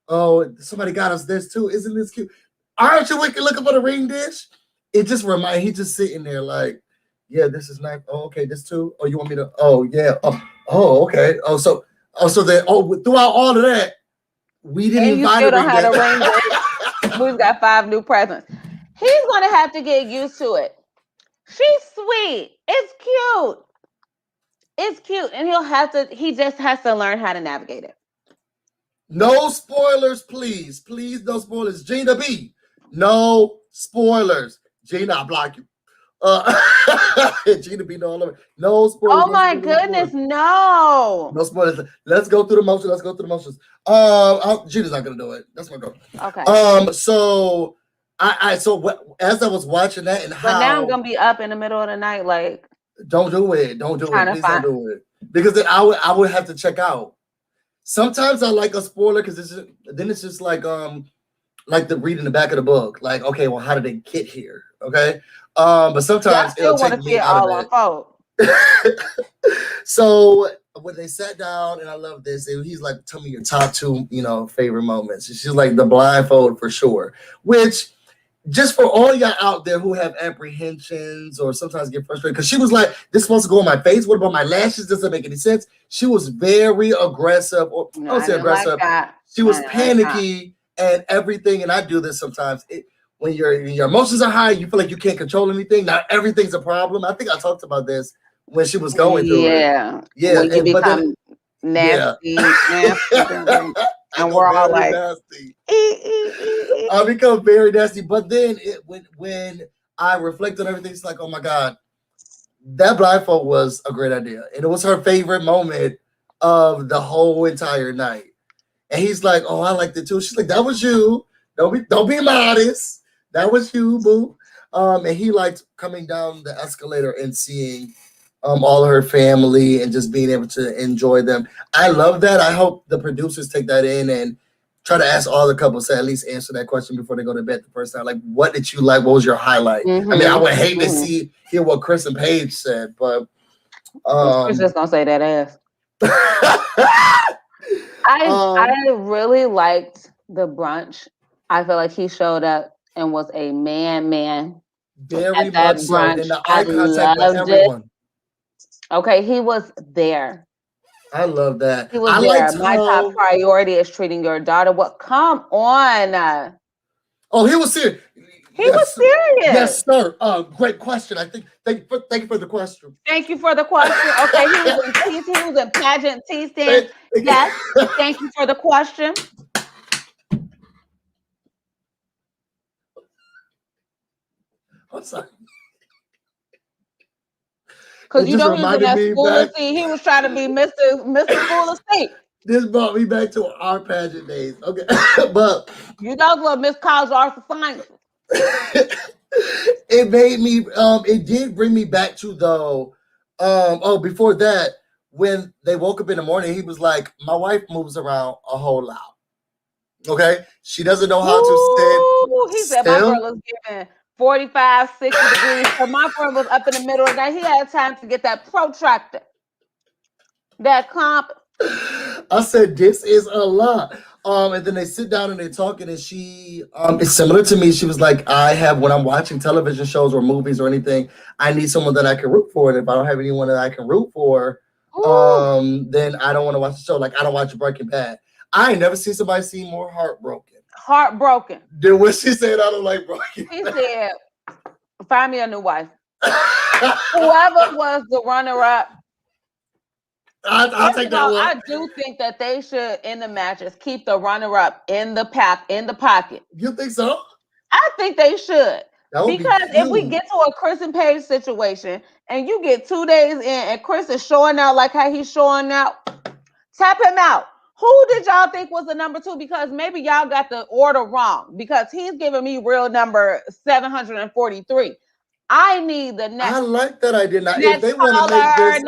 Oh, somebody got us this too. Isn't this cute? Aren't you looking for the ring dish? It just he's just sitting there like, yeah, this is nice. Oh, okay, this too. Oh, you want me to? Oh, yeah. Oh, okay. So then, throughout all of that, we didn't even find a ring dish. We've got 5 new presents. He's gonna have to get used to it. She's sweet. It's cute. It's cute, and he just has to learn how to navigate it. No spoilers, please. Please, no spoilers. Gina B, no spoilers. Gina, I'll block you. Gina B, no spoilers. Oh my goodness, no. No spoilers. Let's go through the motions. Gina's not gonna do it. That's my girl. Okay. So as I was watching that and but now I'm gonna be up in the middle of the night, like. Don't do it. Don't do it. Please don't do it. Because then I would have to check out. Sometimes I like a spoiler because it's just like the reading the back of the book. Like, okay, well, how did they get here? Okay. But sometimes it'll take me out of it. So when they sat down, and I love this, he's like, tell me your top 2, favorite moments. And she's like, the blindfold for sure, which just for all y'all out there who have apprehensions or sometimes get frustrated, because she was like, this is supposed to go on my face. What about my lashes? Doesn't make any sense. She was very aggressive. Or I don't say aggressive. Like she was panicky and everything. And I do this sometimes. When your emotions are high, you feel like you can't control anything. Not everything's a problem. I think I talked about this when she was going through it. Yeah. When you become nasty. And we're all like, nasty. I become very nasty. But then when I reflect on everything, it's like, oh my God, that blindfold was a great idea. And it was her favorite moment of the whole entire night. And he's like, oh, I liked it too. She's like, that was you. Don't be modest. That was you, boo. And he liked coming down the escalator and seeing all of her family and just being able to enjoy them. I love that. I hope the producers take that in and try to ask all the couples to at least answer that question before they go to bed the first time. Like, what did you like? What was your highlight? Mm-hmm. I mean, I would hate to hear what Chris and Paige said, but Chris just gonna say that ass. I really liked the brunch. I feel like he showed up and was a man. Very much so. And the eye contact with everyone. Okay, he was there. I love that. He was there. My top priority is treating your daughter. What? Come on. Oh, he was serious. He was serious. Yes, sir. Great question. I think. Thank you for the question. Thank you for the question. Okay, he was in teeth. He was in pageant tea stand. Yes. Thank you for the question. I'm sorry. Because he was in that school he was trying to be Mr. School of State. This brought me back to our pageant days. Okay. But you know what Miss College Arts and Science. It did bring me back to before that, when they woke up in the morning, he was like, my wife moves around a whole lot. Okay. She doesn't know how to sit. He said my girl is giving 45, 60 degrees. So my friend was up in the middle of the night. He had time to get that protractor. That comp. I said, this is a lot. And then they sit down and they're talking, and she it's similar to me. She was like, when I'm watching television shows or movies or anything, I need someone that I can root for. And if I don't have anyone that I can root for, then I don't want to watch the show. Like, I don't watch Breaking Bad. I ain't never seen somebody seem more heartbroken. Then when she said, I don't like Breaking Bad. He said, find me a new wife. Whoever was the runner-up. I'll take that one. I do think that they should, in the matches, keep the runner-up in the pocket. You think so? I think they should. Because if we get to a Chris and Paige situation and you get 2 days in and Chris is showing out like how he's showing out, tap him out. Who did y'all think was the number 2? Because maybe y'all got the order wrong because he's giving me real number 743. I need the next. I like that idea. Now, next if they want to make this,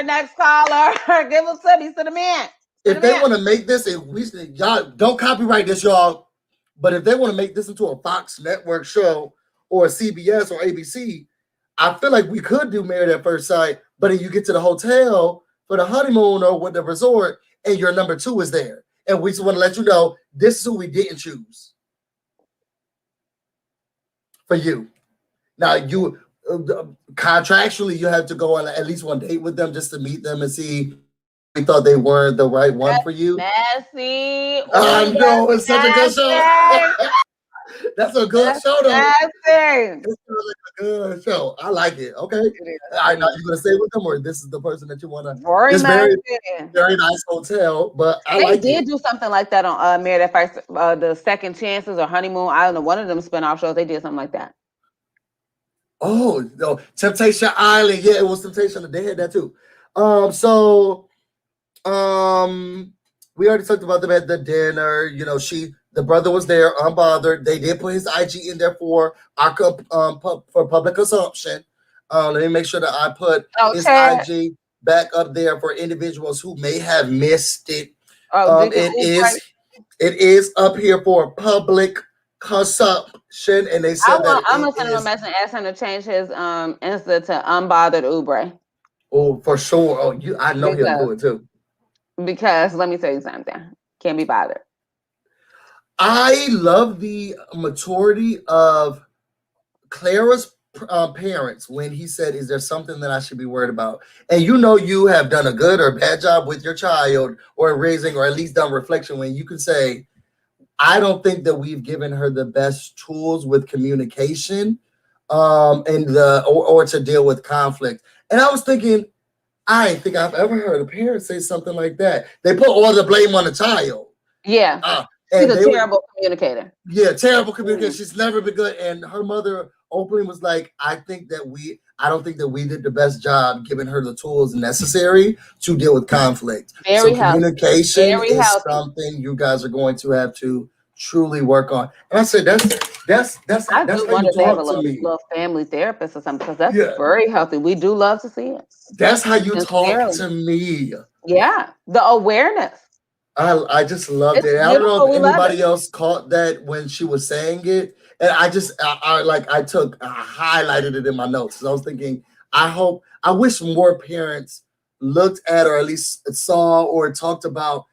next caller, give him to the man. If they want to make this, y'all don't copyright this, y'all. But if they want to make this into a Fox Network show or a CBS or ABC, I feel like we could do Married at First Sight. But then you get to the hotel for the honeymoon or with the resort, and your number 2 is there, and we just want to let you know this is who we didn't choose for you. Now, you contractually, you have to go on at least one date with them just to meet them and see we thought they weren't the right one for you. Messy. I know, it's such a good show. That's a good show, though. It's like a good show. I like it. Okay. All right, now you gonna stay with them, or this is the person that you want to? It's very nice hotel, but they did do something like that on Married at First, the Second Chances or Honeymoon. I don't know, one of them spinoff shows. They did something like that. Oh no, Temptation Island. Yeah, it was Temptation. They had that too. We already talked about them at the dinner. You know, the brother was there, unbothered. They did put his IG in there for our for public consumption. Let me make sure that I put his IG back up there for individuals who may have missed it. It is up here for public consumption, and they said I'm gonna send him a message and ask him to change his Insta to unbothered Ubre. Oh, for sure. Oh, I know he'll do it too. Because let me tell you something, can't be bothered. I love the maturity of Clara's parents when he said, "Is there something that I should be worried about?" And you have done a good or bad job with your child or raising, or at least done reflection when you can say, I don't think that we've given her the best tools with communication or to deal with conflict. And I was thinking, I ain't think I've ever heard a parent say something like that. They put all the blame on the child. Yeah. She's a terrible communicator. Yeah, terrible communicator. She's never been good. And her mother openly was like, I don't think that we did the best job giving her the tools necessary to deal with conflict. Communication is something you guys are going to have to truly work on. And I said that's I do wonder if they have a little family therapist or something, because that's very healthy. We do love to see it. That's how you talk to me. Yeah, the awareness. I just loved it. I don't know if anybody else caught that when she was saying it. And I highlighted it in my notes. So I was thinking, I wish more parents looked at, or at least saw or talked about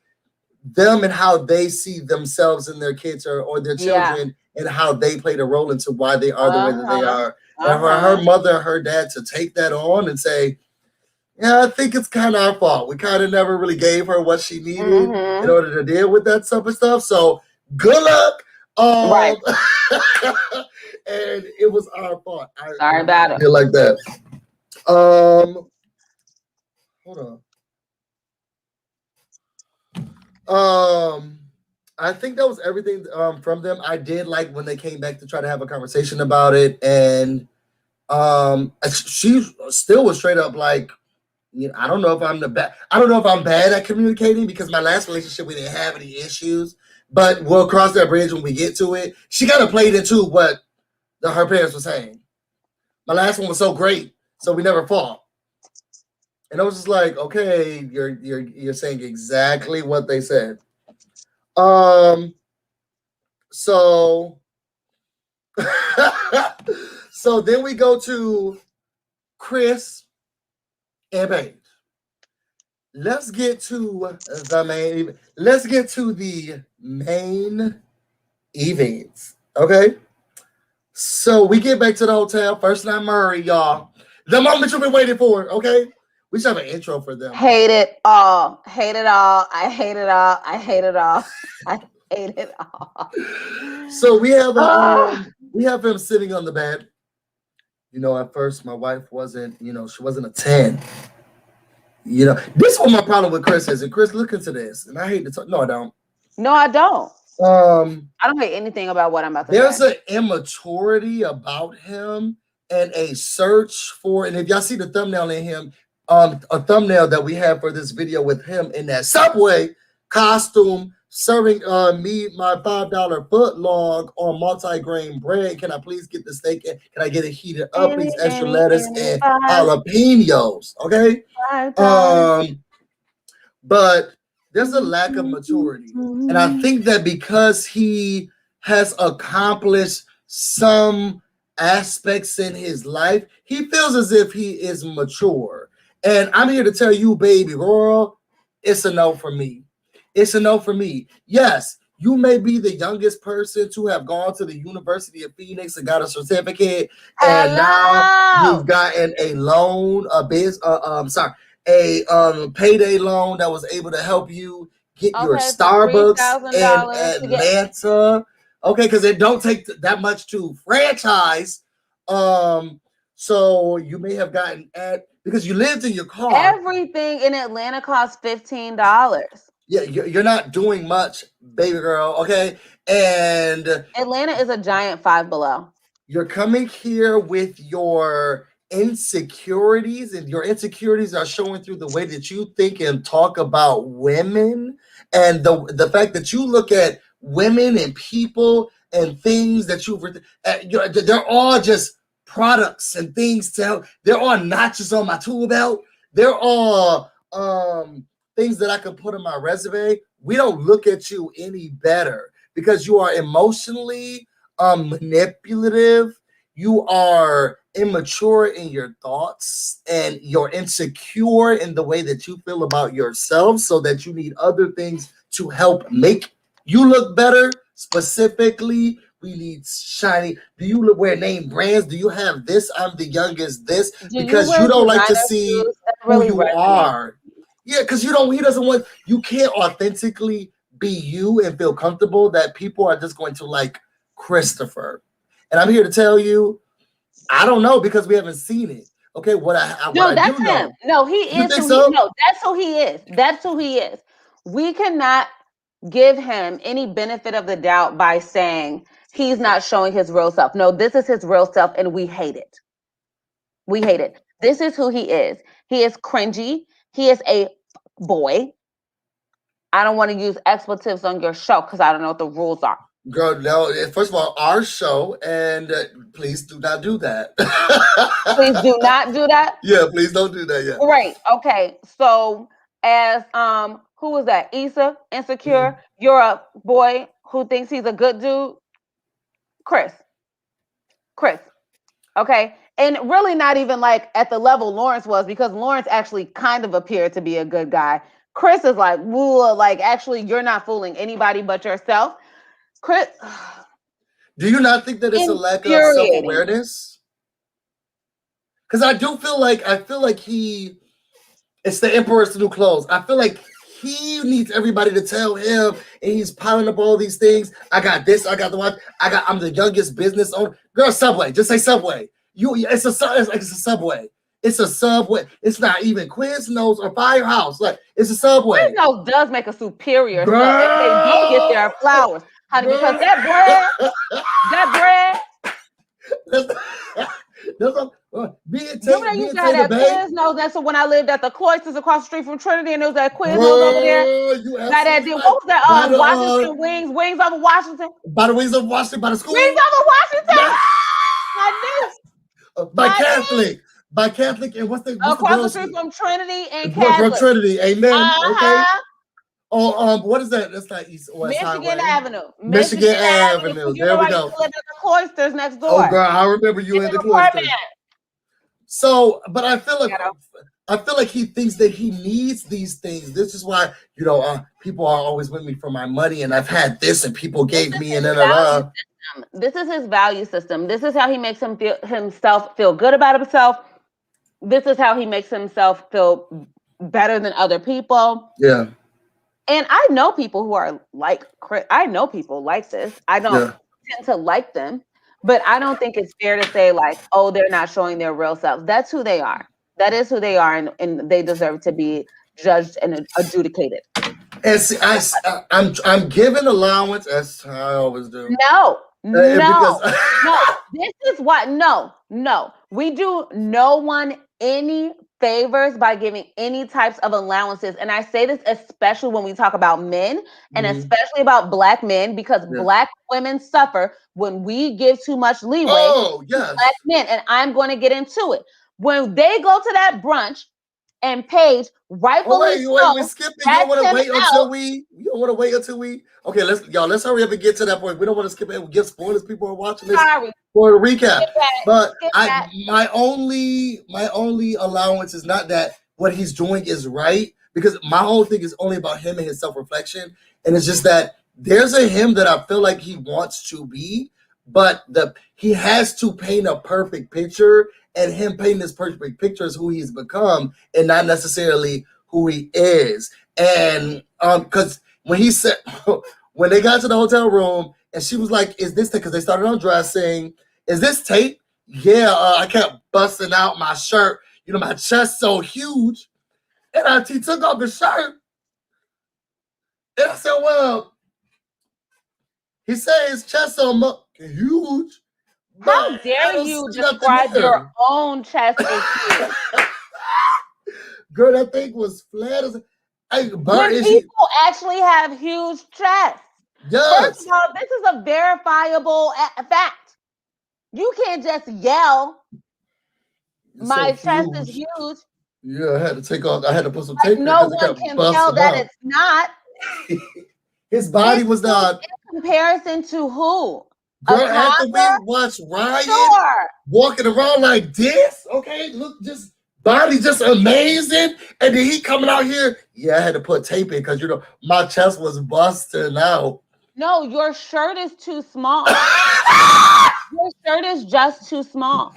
them and how they see themselves and their kids or their children, and how they played a role into why they are the way that they are. And for her mother and her dad to take that on and say, yeah, I think it's kind of our fault. We kind of never really gave her what she needed in order to deal with that type of stuff. So good luck. Right. And it was our fault. Sorry about it. Like that. Hold on. I think that was everything from them. I did like when they came back to try to have a conversation about it, and she still was straight up like, I don't know if I'm bad at communicating, because my last relationship we didn't have any issues, but we'll cross that bridge when we get to it. She kind of played into what her parents were saying. My last one was so great, so we never fought. And I was just like, okay, you're saying exactly what they said. So so then we go to Chris and Paige. Let's get to the main events. Okay. So we get back to the hotel. First night Murray, y'all. The moment you've been waiting for. Okay. We should have an intro for them. Hate it all. Hate it all. I hate it all. I hate it all. I hate it all. So we have him sitting on the bed. At first my wife wasn't, she wasn't a 10. This is what my problem with Chris is. And Chris, look into this. And I hate to talk. No, I don't. No, I don't. I don't hate anything about what I'm about to say. There's an immaturity about him and a search for, and if y'all see the thumbnail in him, a thumbnail that we have for this video with him in that Subway costume serving me my $5 foot long on multi-grain bread. Can I please get the steak? Can I get it heated up, please? Extra lettuce and jalapenos. Okay. But there's a lack of maturity, and I think that because he has accomplished some aspects in his life, he feels as if he is mature. And I'm here to tell you, baby girl, it's a no for me. It's a no for me. Yes, you may be the youngest person to have gone to the University of Phoenix and got a certificate, and now you've gotten a loan, a payday loan that was able to help you get your Starbucks in Atlanta. Okay, because it don't take that much to franchise. So you may have gotten because you lived in your car. Everything in Atlanta costs $15. Yeah, you're not doing much, baby girl. Okay, and Atlanta is a giant Five Below. You're coming here with your insecurities, and your insecurities are showing through the way that you think and talk about women, and the fact that you look at women and people and things that they're all just products and things to help. They're all notches on my tool belt. They're all things that I can put on my resume. We don't look at you any better because you are emotionally manipulative. You are immature in your thoughts, and you're insecure in the way that you feel about yourself, so that you need other things to help make you look better. Specifically, we need shiny. Do you wear name brands? Do you have this? I'm the youngest. This because you don't like to see who you are. Yeah, because he doesn't want, you can't authentically be you and feel comfortable that people are just going to like Christopher. And I'm here to tell you, I don't know because we haven't seen it. Okay, that's him. Know. No, he is. That's who he is. That's who he is. We cannot give him any benefit of the doubt by saying he's not showing his real self. No, this is his real self, and we hate it. We hate it. This is who he is. He is cringy. He is a boy. I don't want to use expletives on your show because I don't know what the rules are. Girl, no. First of all, our show, and please do not do that. Please do not do that. Yeah, please don't do that. Yeah. Great. Okay. So, as who was that? Issa, insecure. You're a boy who thinks he's a good dude. Chris. Okay. And really not even like at the level Lawrence was, because Lawrence actually kind of appeared to be a good guy. Chris is like, woo, like actually you're not fooling anybody but yourself. Chris. Do you not think that it's a lack of self-awareness? Because I feel like it's the emperor's new clothes. I feel like he needs everybody to tell him, and he's piling up all these things. I got this, I got the watch, I'm the youngest business owner. Girl, Subway, just say Subway. It's a Subway. It's a Subway. It's not even Quiznos or Firehouse. Like, it's a Subway. Quiznos does make a superior stuff if they do get their flowers. Honey, because that bread. Quiznos. That's when I lived at the Cloisters across the street from Trinity, and there was that Quiznos over there. What was that? Washington Wings over Washington. By the Wings over Washington, by the school. Wings over Washington. Yeah. By Catholic, and what's the across the street from Trinity and Catholic. From Trinity, amen. Okay. Oh, what is that? That's not East West Michigan Avenue. Michigan Avenue. There we go. You live at the Cloisters next door. Oh, girl, I remember you in the Cloisters. So, but I feel like he thinks that he needs these things. This is why people are always with me for my money, and I've had this, and people gave me, and This is his value system. This is how he makes himself feel good about himself. This is how he makes himself feel better than other people. Yeah. And I know people who are like Chris. I know people like this. I don't tend to like them, But I don't think it's fair to say like, oh, they're not showing their real selves. That's who they are. That is who they are, and they deserve to be judged and adjudicated. And see, I'm giving allowance as I always do. No, Because no. This is what. No. We do no one any favors by giving any types of allowances, and I say this especially when we talk about men, and especially about Black men, because Black women suffer when we give too much leeway to Black men, and I'm going to get into it. When they go to that brunch, and Paige, rightfully we skipping. You don't want to wait until we. You don't want to wait until we. Okay, let's hurry up and get to that point. We don't want to skip it. We give spoilers. People are watching this for a recap. But my only allowance is not that what he's doing is right, because my whole thing is only about him and his self-reflection, and it's just that there's a him that I feel like he wants to be, but he has to paint a perfect picture. And him painting this perfect picture is who he's become and not necessarily who he is. And because when they got to the hotel room and she was like, is this because they started undressing, is this tape? Yeah, I kept busting out my shirt. You know, my chest so huge. And he took off the shirt. And I said, well, he said his chest so huge. How dare you describe your own chest as huge? Girl, that thing was flat as when people actually have huge chests. Yes. First of all, this is a verifiable fact. You can't just yell, my chest is huge. Yeah, I had to take off. I had to put some tape. No one can tell that it's not. His body was not. In comparison to who? Girl, after we watched Ryan walking around like this, okay, look, just body just amazing, and then he coming out here. Yeah, I had to put tape in because my chest was busting out. No, your shirt is too small. Your shirt is just too small.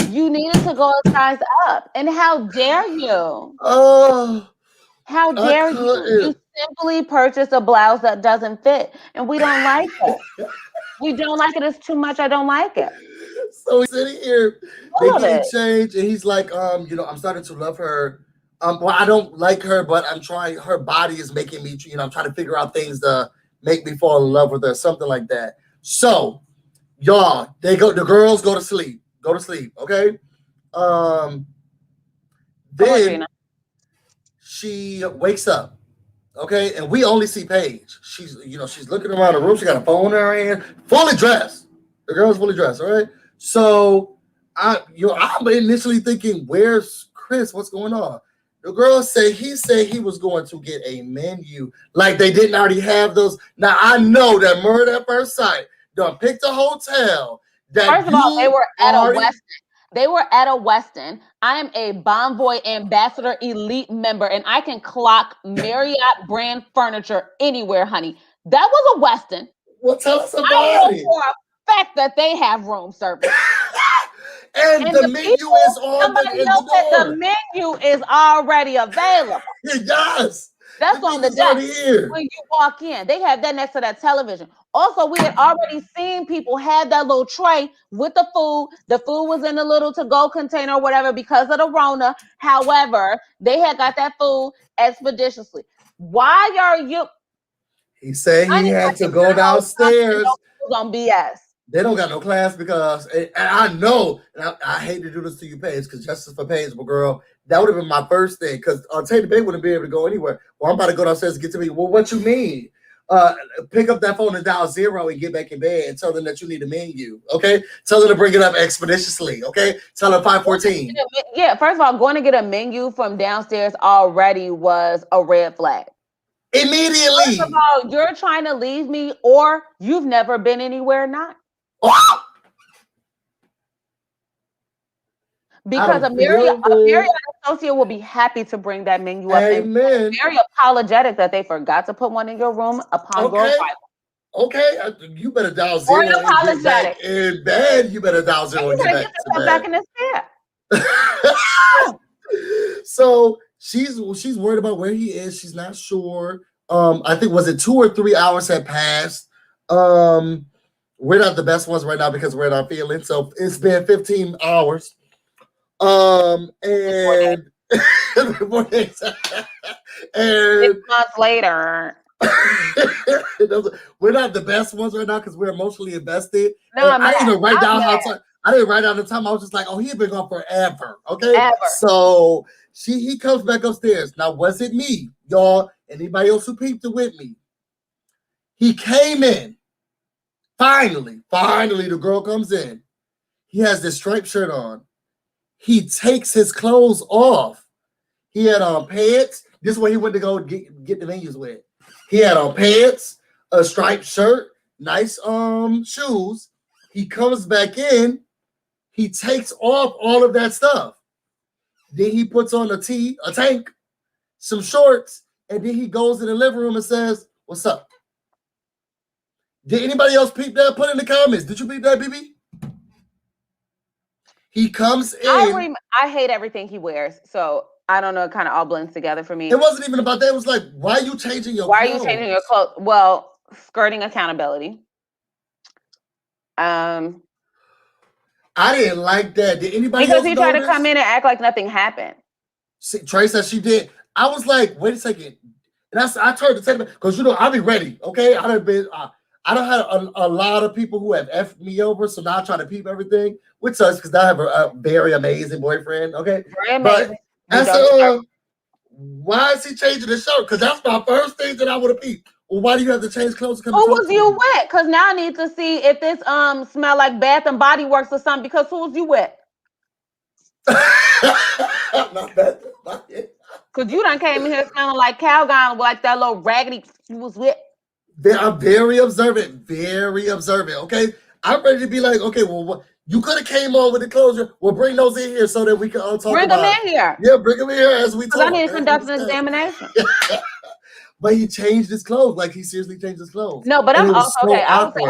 You needed to go a size up, and how dare you? Oh. How dare you? You simply purchase a blouse that doesn't fit, and we don't like it. We don't like it. It's too much. I don't like it. So he's sitting here, they getting changed, and he's like, I'm starting to love her. Well, I don't like her, but I'm trying. Her body is making me, I'm trying to figure out things to make me fall in love with her, something like that. So, y'all, the girls go to sleep. Go to sleep, okay? Then she wakes up, okay, and we only see Paige. She's looking around the room. She got a phone in her hand, fully dressed. The girl's fully dressed, all right. So I'm initially thinking, where's Chris? What's going on? The girl said he was going to get a menu, like they didn't already have those. Now I know that Murder at First Sight done picked a hotel. First of all, they were at a Westin. They were at a Westin. I am a Bonvoy Ambassador Elite member, and I can clock Marriott brand furniture anywhere, honey. That was a Westin. Well, tell us about it. For a fact that they have room service. and the menu is on the menu is already available. Yes. That's on the desk when you walk in. They have that next to that television. Also, we had already seen people have that little tray with the food. The food was in a little to-go container or whatever because of the Rona. However, they had got that food expeditiously. Why are you? He said he had to go downstairs. On BS. They don't got no class because, and I know, and I hate to do this to you, Paige, because justice for Paige, but girl, that would have been my first thing, because Taylor Bay wouldn't be able to go anywhere. Well, I'm about to go downstairs and get to me. Well, what you mean? Pick up that phone and dial 0 and get back in bed and tell them that you need a menu, okay? Tell them to bring it up expeditiously, okay? Tell them 514. Yeah, first of all, going to get a menu from downstairs already was a red flag. Immediately. First of all, you're trying to leave me, or you've never been anywhere not. Oh! Because a Marriott associate will be happy to bring that menu up. Amen. And very apologetic that they forgot to put one in your room upon your arrival. Okay, you better dial 0 and get back in bed. You better dial 0 and get back in this bed. So she's worried about where he is. She's not sure. I think was it 2 or 3 hours had passed. we're not the best ones right now because we're not feeling. So it's been 15 hours. And 4 days. And 6 months later. We're not the best ones right now because we're emotionally invested. No, I didn't even write down how time. I didn't write down the time. I was just like, oh, he's been gone forever. Okay. Ever. So he comes back upstairs. Now, was it me, y'all? Anybody else who peeped it with me? He came in. Finally, the girl comes in. He has this striped shirt on. He takes his clothes off. He had on pants. This is what he went to go get the menus with. He had on pants, a striped shirt, nice shoes. He comes back in. He takes off all of that stuff. Then he puts on a tank, some shorts, and then he goes in the living room and says, "What's up?" Did anybody else peep that? Put in the comments. Did you peep that, BB? He comes in. I hate everything he wears, so I don't know. It kind of all blends together for me. It wasn't even about that. It was like, why are you changing your clothes? Why are you changing your clothes? Well, skirting accountability. I didn't like that. Did anybody because else he tried to come in and act like nothing happened. Trey said she did. I was like, wait a second. And I turned to tell him, because I'll be ready. Okay. I don't have a lot of people who have effed me over, so now I try to peep everything, which sucks because I have a very amazing boyfriend. Okay. Very amazing. But why is he changing the shirt? Because that's my first thing that I would have peeped. Well, why do you have to change clothes? Who was you with? Because now I need to see if this smell like Bath and Body Works or something. Because who was you with? Not Bath and Body. Because you done came in here smelling like Calgon, like that little raggedy you was with. I'm very observant. Very observant. Okay, I'm ready to be like, okay, well, you could have came on with the closure. Well, bring those in here so that we can all talk. Bring them in here. Yeah, bring them in here as we talk. Because I need to conduct an examination. But he changed his clothes. Like, he seriously changed his clothes. No, but I'm also okay. I would say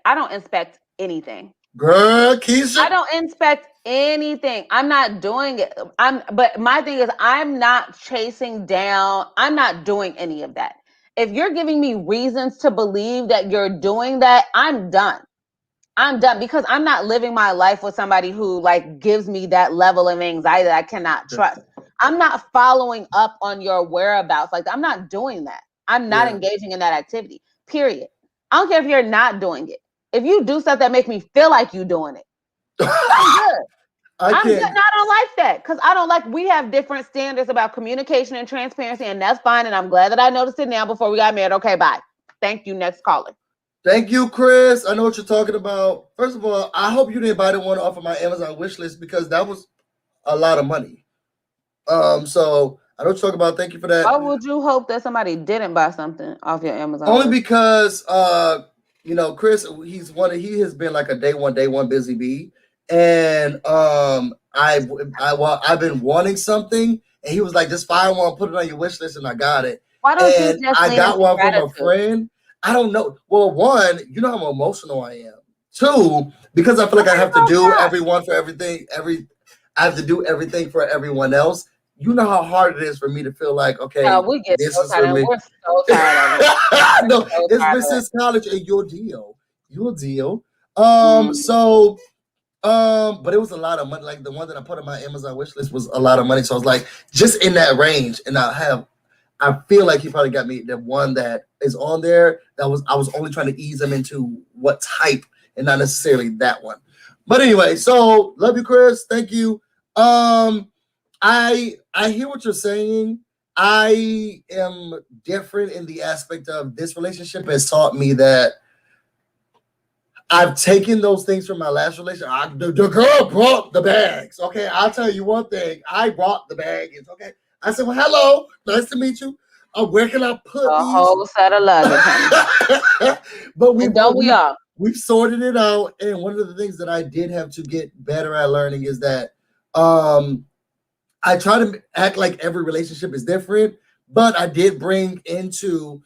I don't inspect anything. Girl, Keisha. I don't inspect anything. I'm not doing it. But my thing is, I'm not chasing down. I'm not doing any of that. If you're giving me reasons to believe that you're doing that, I'm done. I'm done because I'm not living my life with somebody who like gives me that level of anxiety that I cannot trust. I'm not following up on your whereabouts. Like, I'm not doing that. I'm not engaging in that activity, period. I don't care if you're not doing it. If you do stuff that make me feel like you doing it, I'm good. I'm good. I don't like that because I don't like, we have different standards about communication and transparency, and that's fine. And I'm glad that I noticed it now before we got married. Okay, bye. Thank you. Next caller. Thank you, Chris. I know what you're talking about. First of all, I hope you didn't buy the one off of my Amazon wish list because that was a lot of money. So I know what you're talking about. Thank you for that. Why would you hope that somebody didn't buy something off your Amazon? Only because Chris, he has been like a day one busy bee. And I've been wanting something, and he was like, just find one, put it on your wish list, and I got it. Why don't you just I got one from a friend. I don't know. Well, one, you know how emotional I am. Two, because I feel like I have to do everyone for everything. I have to do everything for everyone else. You know how hard it is for me to feel like, okay, we get this so is tired. We're so tired of it. No, it's been since college, and you'll deal. So, but it was a lot of money. Like the one that I put on my Amazon wish list was a lot of money. So I was like, just in that range, and I feel like he probably got me the one that is on there. I was only trying to ease him into what type and not necessarily that one. But anyway, so love you, Chris. Thank you. I hear what you're saying. I am different in the aspect of this relationship has taught me that I've taken those things from my last relationship. The girl brought the bags. Okay, I'll tell you one thing. I brought the baggage. Okay. I said, well, hello, nice to meet you. Where can I put a whole set of luggage? But we've sorted it out. And one of the things that I did have to get better at learning is that I try to act like every relationship is different, but I did bring into,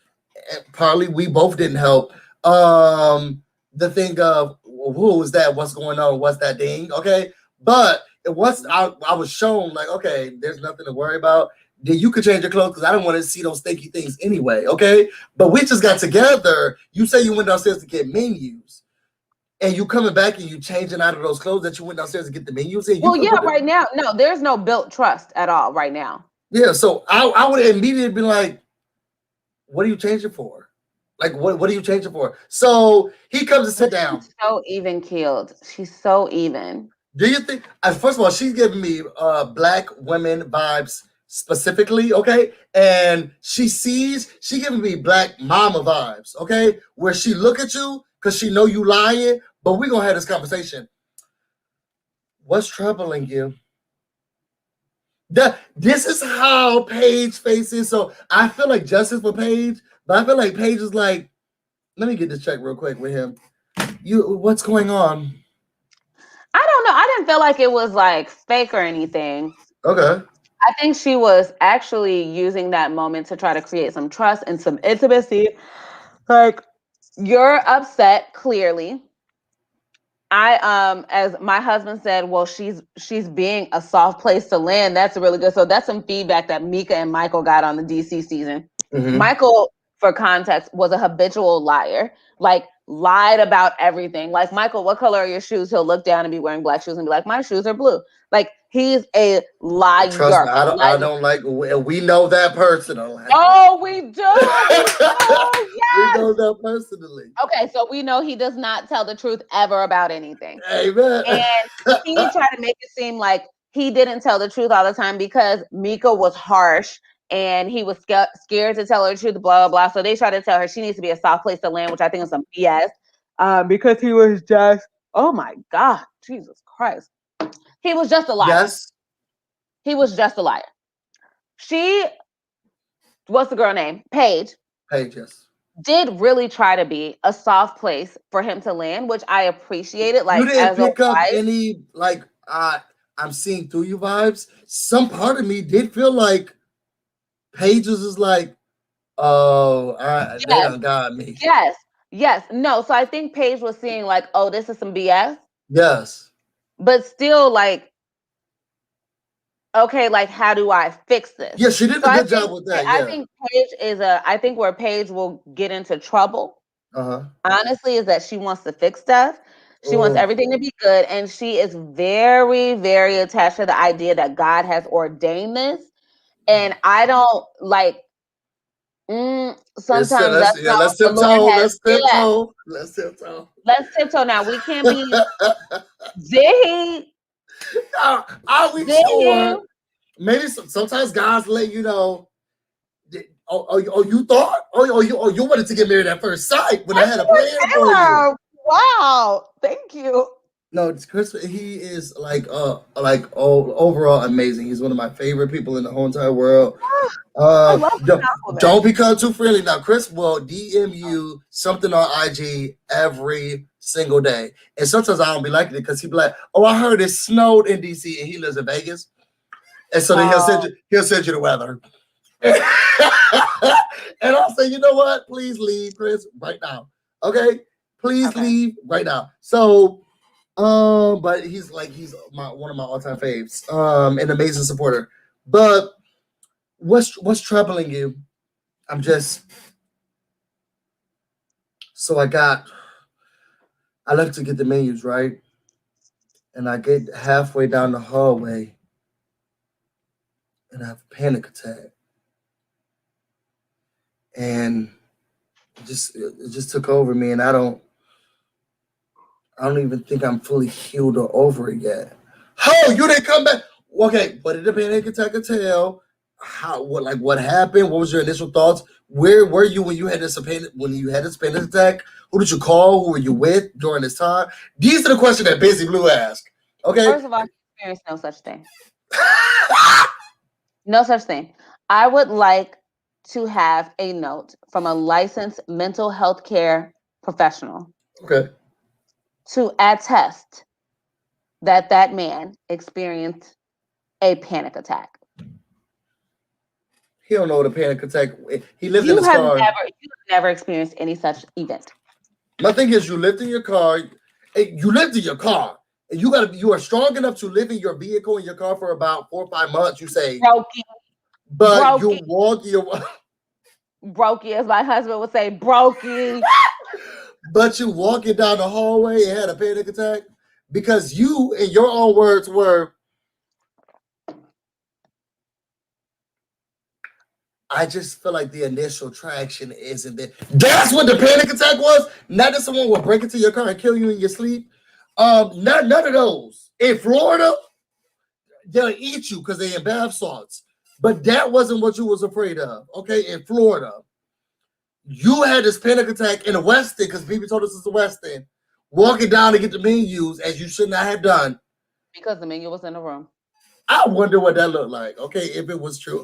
partly we both didn't help, the thing of who is that? What's going on? What's that thing? Okay, but it was I was shown like, okay, there's nothing to worry about. then you could change your clothes because I don't want to see those stinky things anyway, okay? But we just got together. You say you went downstairs to get menus, and you coming back and you changing out of those clothes that you went downstairs to get the menus in. Well, yeah, right now, no, there's no built trust at all right now. Yeah, so I would immediately be like, what are you changing for? Like, what are you changing for? So he comes to sit down. She's so even keeled. She's so even. Do you think, first of all, she's giving me black women vibes specifically, okay? And she giving me black mama vibes, okay? Where she look at you because she know you lying, but we're going to have this conversation. What's troubling you? This is how Paige faces. So I feel like justice for Paige, but I feel like Paige is like, let me get this check real quick with him. What's going on? I don't know. I didn't feel like it was like fake or anything. Okay. I think she was actually using that moment to try to create some trust and some intimacy. Like, you're upset, clearly. As my husband said, well, she's being a soft place to land. That's really good. So that's some feedback that Mika and Michael got on the DC season. Mm-hmm. Michael, for context, was a habitual liar. Like, lied about everything. Like, Michael, what color are your shoes? He'll look down and be wearing black shoes and be like, my shoes are blue. Like, he's a liar. Trust me, I don't like. We know that personally. Oh, we do. Yes. We know that personally. Okay, so we know he does not tell the truth ever about anything. Amen. And he tried to make it seem like he didn't tell the truth all the time because Mika was harsh and he was scared to tell her the truth, blah, blah, blah. So they tried to tell her she needs to be a soft place to land, which I think is some BS. Because he was just, oh my God, Jesus Christ. He was just a liar. Yes. He was just a liar. What's the girl name? Paige. Paige, yes. Did really try to be a soft place for him to land, which I appreciated. Like, you didn't pick up any, like, I'm seeing through you vibes. Some part of me did feel like Paige was like, oh, yes. They done got me. Yes. No, so I think Paige was seeing like, oh, this is some BS. Yes. But still, like, okay, like, how do I fix this? Yeah, she did a good job with that. I think Paige I think where Paige will get into trouble, honestly, is that she wants to fix stuff. She wants everything to be good. And she is very, very attached to the idea that God has ordained this. And I don't like, sometimes let's tiptoe. Let's tiptoe now. We can't be. Did he? Are we sure? Maybe sometimes guys let you know. You thought? You wanted to get married at first sight when I had a plan for you. Wow, thank you. No, Chris, he is overall amazing. He's one of my favorite people in the whole entire world. Don't become too friendly. Now, Chris will DM you something on IG every single day. And sometimes I don't be liking it because he'll be like, oh, I heard it snowed in DC and he lives in Vegas. And so then he'll send you the weather. And I'll say, you know what? Please leave, Chris, right now. Okay? Please leave right now. So but he's one of my all-time faves. An amazing supporter. But what's troubling you? I left to get the menus, right? And I get halfway down the hallway and I have a panic attack. And it just took over me, and I don't even think I'm fully healed or over it yet. Oh, you didn't come back. Okay, what did the panic attack entail? What happened? What was your initial thoughts? Where were you when you had this panic attack? Who did you call? Who were you with during this time? These are the questions that BusyBlu asked. Okay. First of all, I experienced no such thing. No such thing. I would like to have a note from a licensed mental health care professional. Okay. To attest that man experienced a panic attack. He don't know what a panic attack. He lived in his car. You've never experienced any such event. My thing is, you lived in your car. You lived in your car. And you are strong enough to live in your vehicle in your car for about 4 or 5 months. You say But you walk your brokey, as my husband would say, brokey. But you walking down the hallway and had a panic attack because you, in your own words, were, I just feel like the initial traction isn't there. That's what the panic attack was. Not that someone will break into your car and kill you in your sleep. None of those. In Florida, they'll eat you because they're in bath salts. But that wasn't what you was afraid of. Okay, in Florida, you had this panic attack in the West End because people told us it's the West End. Walking down to get the menus as you should not have done. Because the menu was in the room. I wonder what that looked like. Okay, if it was true.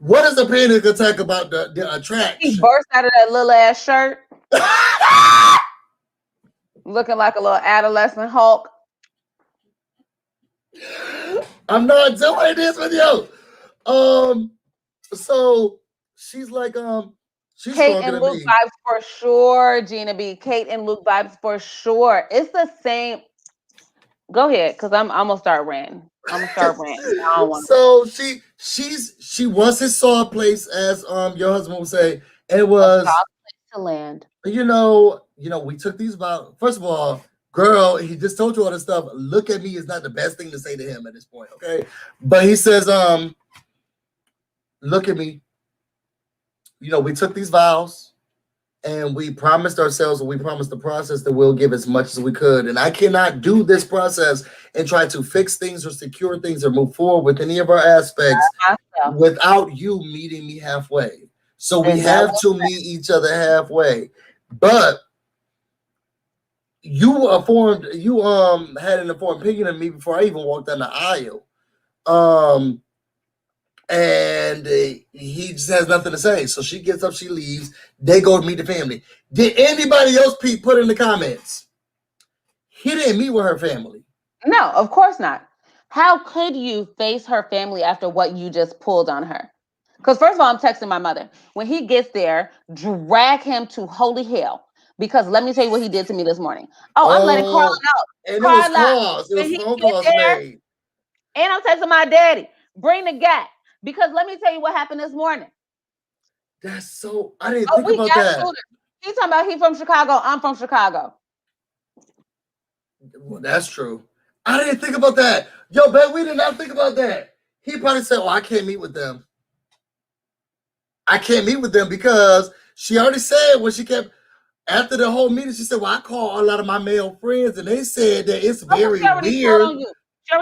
What is the panic attack about the attraction? He burst out of that little ass shirt. Looking like a little adolescent Hulk. I'm not doing this with you. So she's like, she's Kate stronger and than Luke me. vibes for sure, Gina B. Kate and Luke vibes for sure. It's the same. Go ahead, because I'm gonna start ranting. I'm gonna start ranting. I don't want So she once it saw a place, as your husband would say, it was a place to land. You know, we took these vows. First of all, girl, he just told you all this stuff. Look at me is not the best thing to say to him at this point, okay? But he says, look at me. We took these vows and we promised ourselves, and we promised the process that we'll give as much as we could. And I cannot do this process and try to fix things or secure things or move forward with any of our aspects without you meeting me halfway. So we have to meet each other halfway. But you had an informed opinion of me before I even walked down the aisle. And he just has nothing to say. So she gets up, she leaves. They go to meet the family. Did anybody else put in the comments? He didn't meet with her family. No, of course not. How could you face her family after what you just pulled on her? Because first of all, I'm texting my mother. When he gets there, drag him to holy hell. Because let me tell you what he did to me this morning. I'm letting Carla know. And Carla, it was phone calls made. And I'm texting my daddy. Bring the guy. Because let me tell you what happened this morning. That's so, I didn't think about that. He's talking about he from Chicago. I'm from Chicago. Well, that's true. I didn't think about that. Yo, babe, we did not think about that. He probably said, I can't meet with them. I can't meet with them because she already said when she kept, after the whole meeting, she said, I call a lot of my male friends and they said that it's very weird. She already told you. She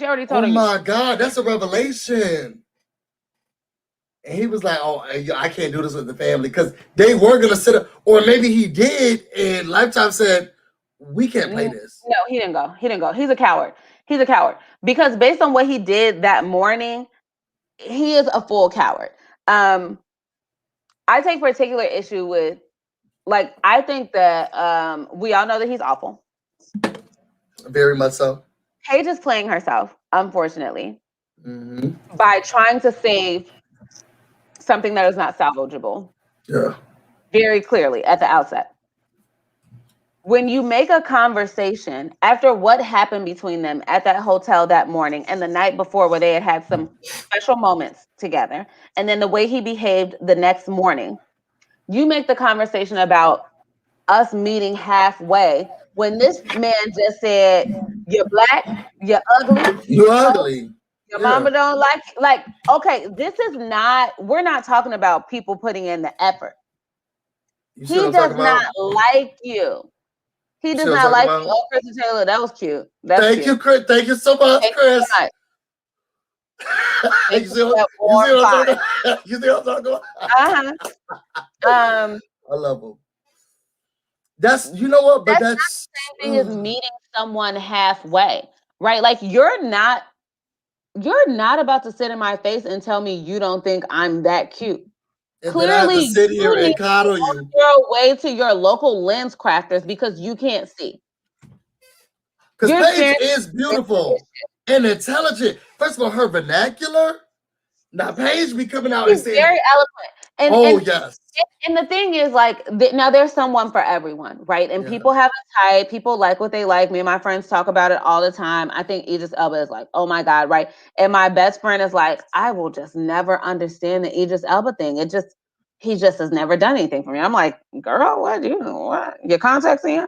already told you. Oh my God, that's a revelation. And he was like, I can't do this with the family because they were going to sit up, or maybe he did, and Lifetime said, we can't play this. No, he didn't go. He's a coward. Because based on what he did that morning, he is a full coward. I take particular issue with, I think that we all know that he's awful. Very much so. Paige is playing herself, unfortunately, by trying to save something that is not salvageable. Yeah. Very clearly at the outset. When you make a conversation after what happened between them at that hotel that morning and the night before where they had some special moments together, and then the way he behaved the next morning, you make the conversation about us meeting halfway when this man just said, you're black, you're ugly. You're ugly. Your mama don't like, okay, we're not talking about people putting in the effort. He does not like you. He does not like you. Oh, Kristen Taylor, that was cute. Thank you, Chris. Thank you so much, Chris. You see what I'm talking about? I love him. That's, you know what? But that's not the same thing as meeting someone halfway, right? You're not about to sit in my face and tell me you don't think I'm that cute. And clearly, I sit here and coddle you. Your way to your local lens crafters because you can't see. Because Paige is beautiful and intelligent. First of all, her vernacular. Now Paige be coming out and saying very eloquent. Yes. And the thing is, like, now there's someone for everyone, right? And people have a type. People like what they like. Me and my friends talk about it all the time. I think Idris Elba is like, oh my God, right? And my best friend is like, I will just never understand the Idris Elba thing. He just has never done anything for me. I'm like, girl, what? Your contacts in?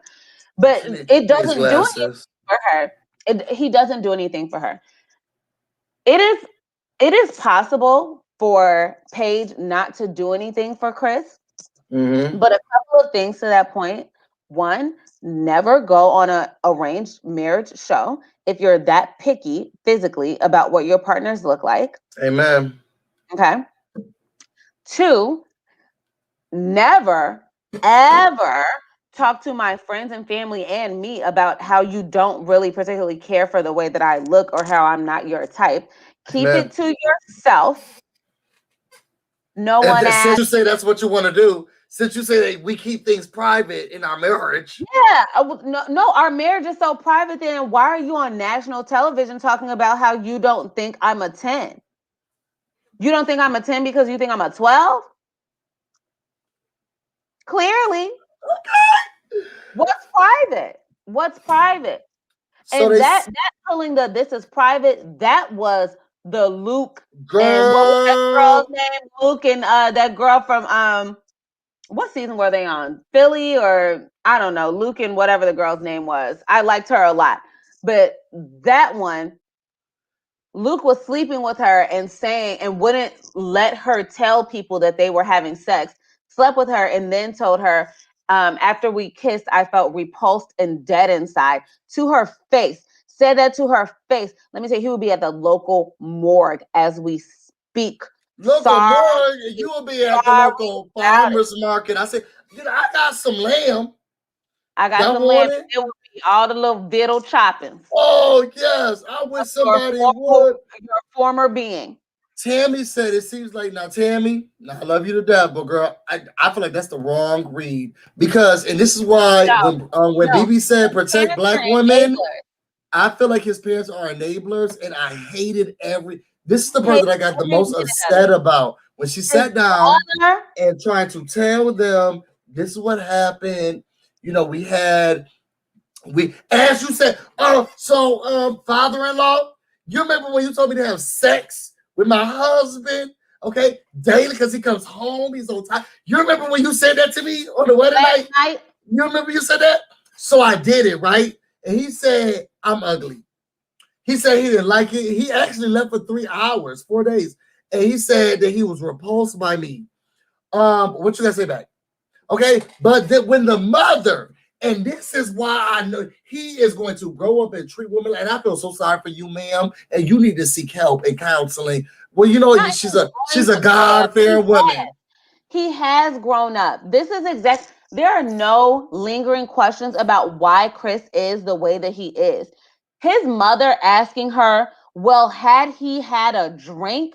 But it doesn't do anything for her. He doesn't do anything for her. It is possible for Paige not to do anything for Chris. Mm-hmm. But a couple of things to that point. One, never go on an arranged marriage show if you're that picky physically about what your partners look like. Amen. Okay. Two, never, ever talk to my friends and family and me about how you don't really particularly care for the way that I look or how I'm not your type. Keep it to yourself. No one asks. Since you say that's what you want to do, since you say that we keep things private in our marriage. Yeah, no, our marriage is so private. Then why are you on national television talking about how you don't think I'm a 10? You don't think I'm a 10 because you think I'm a 12? Clearly. Okay. What's private? What's private? So And that pulling the this is private, that was the Luke girl. And what was that girl's name? Luke and that girl from what season were they on? Philly or I don't know, Luke and whatever the girl's name was. I liked her a lot. But that one, Luke was sleeping with her and saying and wouldn't let her tell people that they were having sex, slept with her, and then told her, after we kissed, I felt repulsed and dead inside, to her face. Said that to her face. Let me say, he would be at the local morgue as we speak. Local morgue, you will be at the local farmer's market. I said, I got some lamb. I got some lamb. It would be all the little vittle choppings. Oh, yes. I wish somebody would. Your former being. Tammy said, it seems like, now, Tammy, I love you to death, but girl, I feel like that's the wrong read. Because, and this is why when BB said protect Black women, I feel like his parents are enablers, and I hated this is the part that I got the most upset about. When she sat down and trying to tell them, this is what happened. We as you said, father-in-law, you remember when you told me to have sex with my husband, okay, daily, because he comes home, he's so tired. You remember when you said that to me on the wedding night? You remember you said that? So I did it, right? And he said, I'm ugly. He said he didn't like it. He actually left for 3 hours, 4 days. And he said that he was repulsed by me. What you gotta say back? Okay, but when the mother, and this is why I know he is going to grow up and treat women, and I feel so sorry for you, ma'am, and you need to seek help and counseling. Well, she's a God-fearing woman. He has grown up. This is there are no lingering questions about why Chris is the way that he is. His mother asking her, well, had he had a drink?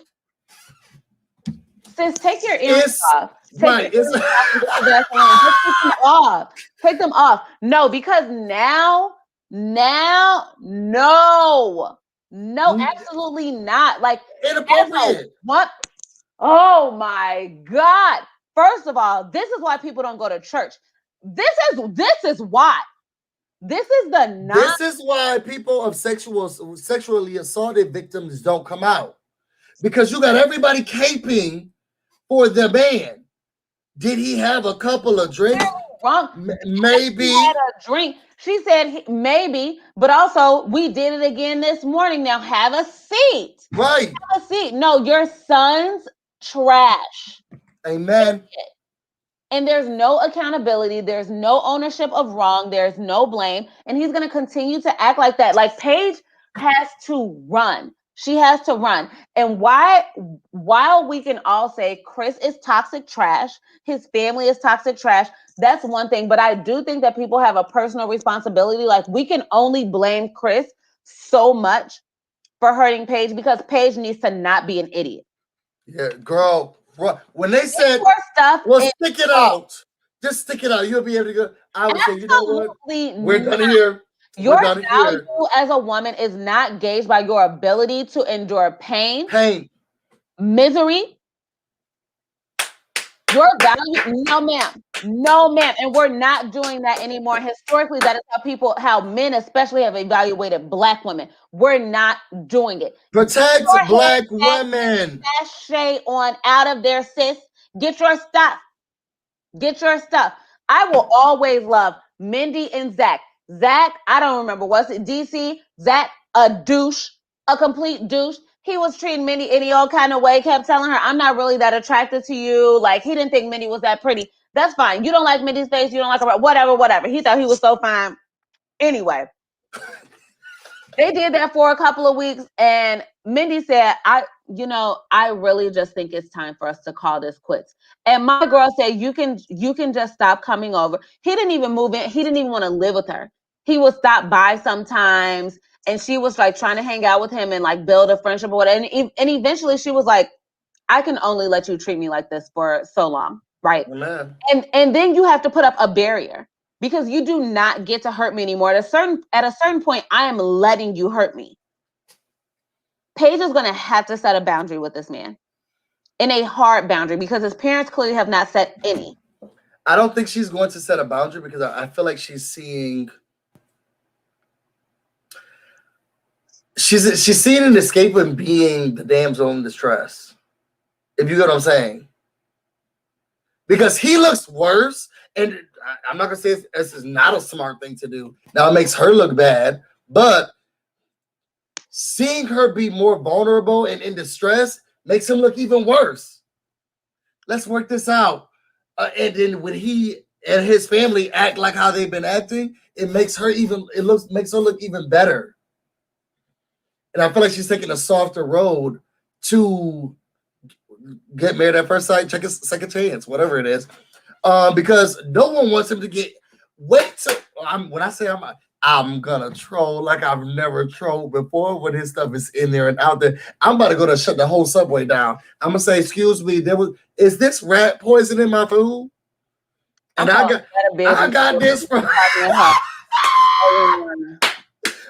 Sis, take your earrings off. Take them off. Take them off. No, because now, no, absolutely not. Like, inappropriate. What? Oh my God. First of all, this is why people don't go to church. This is why. This is why people of sexually assaulted victims don't come out. Because you got everybody caping for the man. Did he have a couple of drinks? Wrong. Maybe. He had a drink. She said maybe, but also we did it again this morning. Now have a seat. Right. Have a seat. No, your son's trash. Amen. And there's no accountability. There's no ownership of wrong. There's no blame. And he's going to continue to act like that. Like, Paige has to run. She has to run. And while we can all say Chris is toxic trash, his family is toxic trash, that's one thing. But I do think that people have a personal responsibility. Like, we can only blame Chris so much for hurting Paige because Paige needs to not be an idiot. Yeah, girl. When they said, stick it out. Just stick it out. You'll be able to go. I would say, you know what? We're done here. Your value as a woman is not gauged by your ability to endure pain, misery, Your value, no ma'am. No ma'am. And we're not doing that anymore. Historically, that is how men especially have evaluated Black women. We're not doing it. Protect Black women. Sashay on out of there, sis. Get your stuff. Get your stuff. I will always love Mindy and Zach. Zach, I don't remember. Was it DC? Zach, a douche, a complete douche. He was treating Mindy any old kind of way, kept telling her, I'm not really that attracted to you. Like, he didn't think Mindy was that pretty. That's fine. You don't like Mindy's face. You don't like her. Whatever. He thought he was so fine. Anyway, they did that for a couple of weeks. And Mindy said, I really just think it's time for us to call this quits. And my girl said, you can just stop coming over. He didn't even move in. He didn't even want to live with her. He would stop by sometimes. And she was like trying to hang out with him and like build a friendship or whatever. And eventually she was like, I can only let you treat me like this for so long. Right. Amen. And then you have to put up a barrier because you do not get to hurt me anymore. At a certain point, I am letting you hurt me. Paige is going to have to set a boundary with this man, and a hard boundary, because his parents clearly have not set any. I don't think she's going to set a boundary because I feel like she's seeing an escape in being the damsel in distress. If you get what I'm saying. Because he looks worse, and I'm not going to say this is not a smart thing to do. Now it makes her look bad, but seeing her be more vulnerable and in distress makes him look even worse. Let's work this out. And then when he and his family act like how they've been acting, makes her look even better. And I feel like she's taking a softer road to get married at first sight, check a second chance, whatever it is. Because no one wants him to get when I say I'm gonna troll like I've never trolled before when his stuff is in there and out there. I'm about to go to shut the whole subway down. I'm gonna say, excuse me, is this rat poison in my food? And I got this from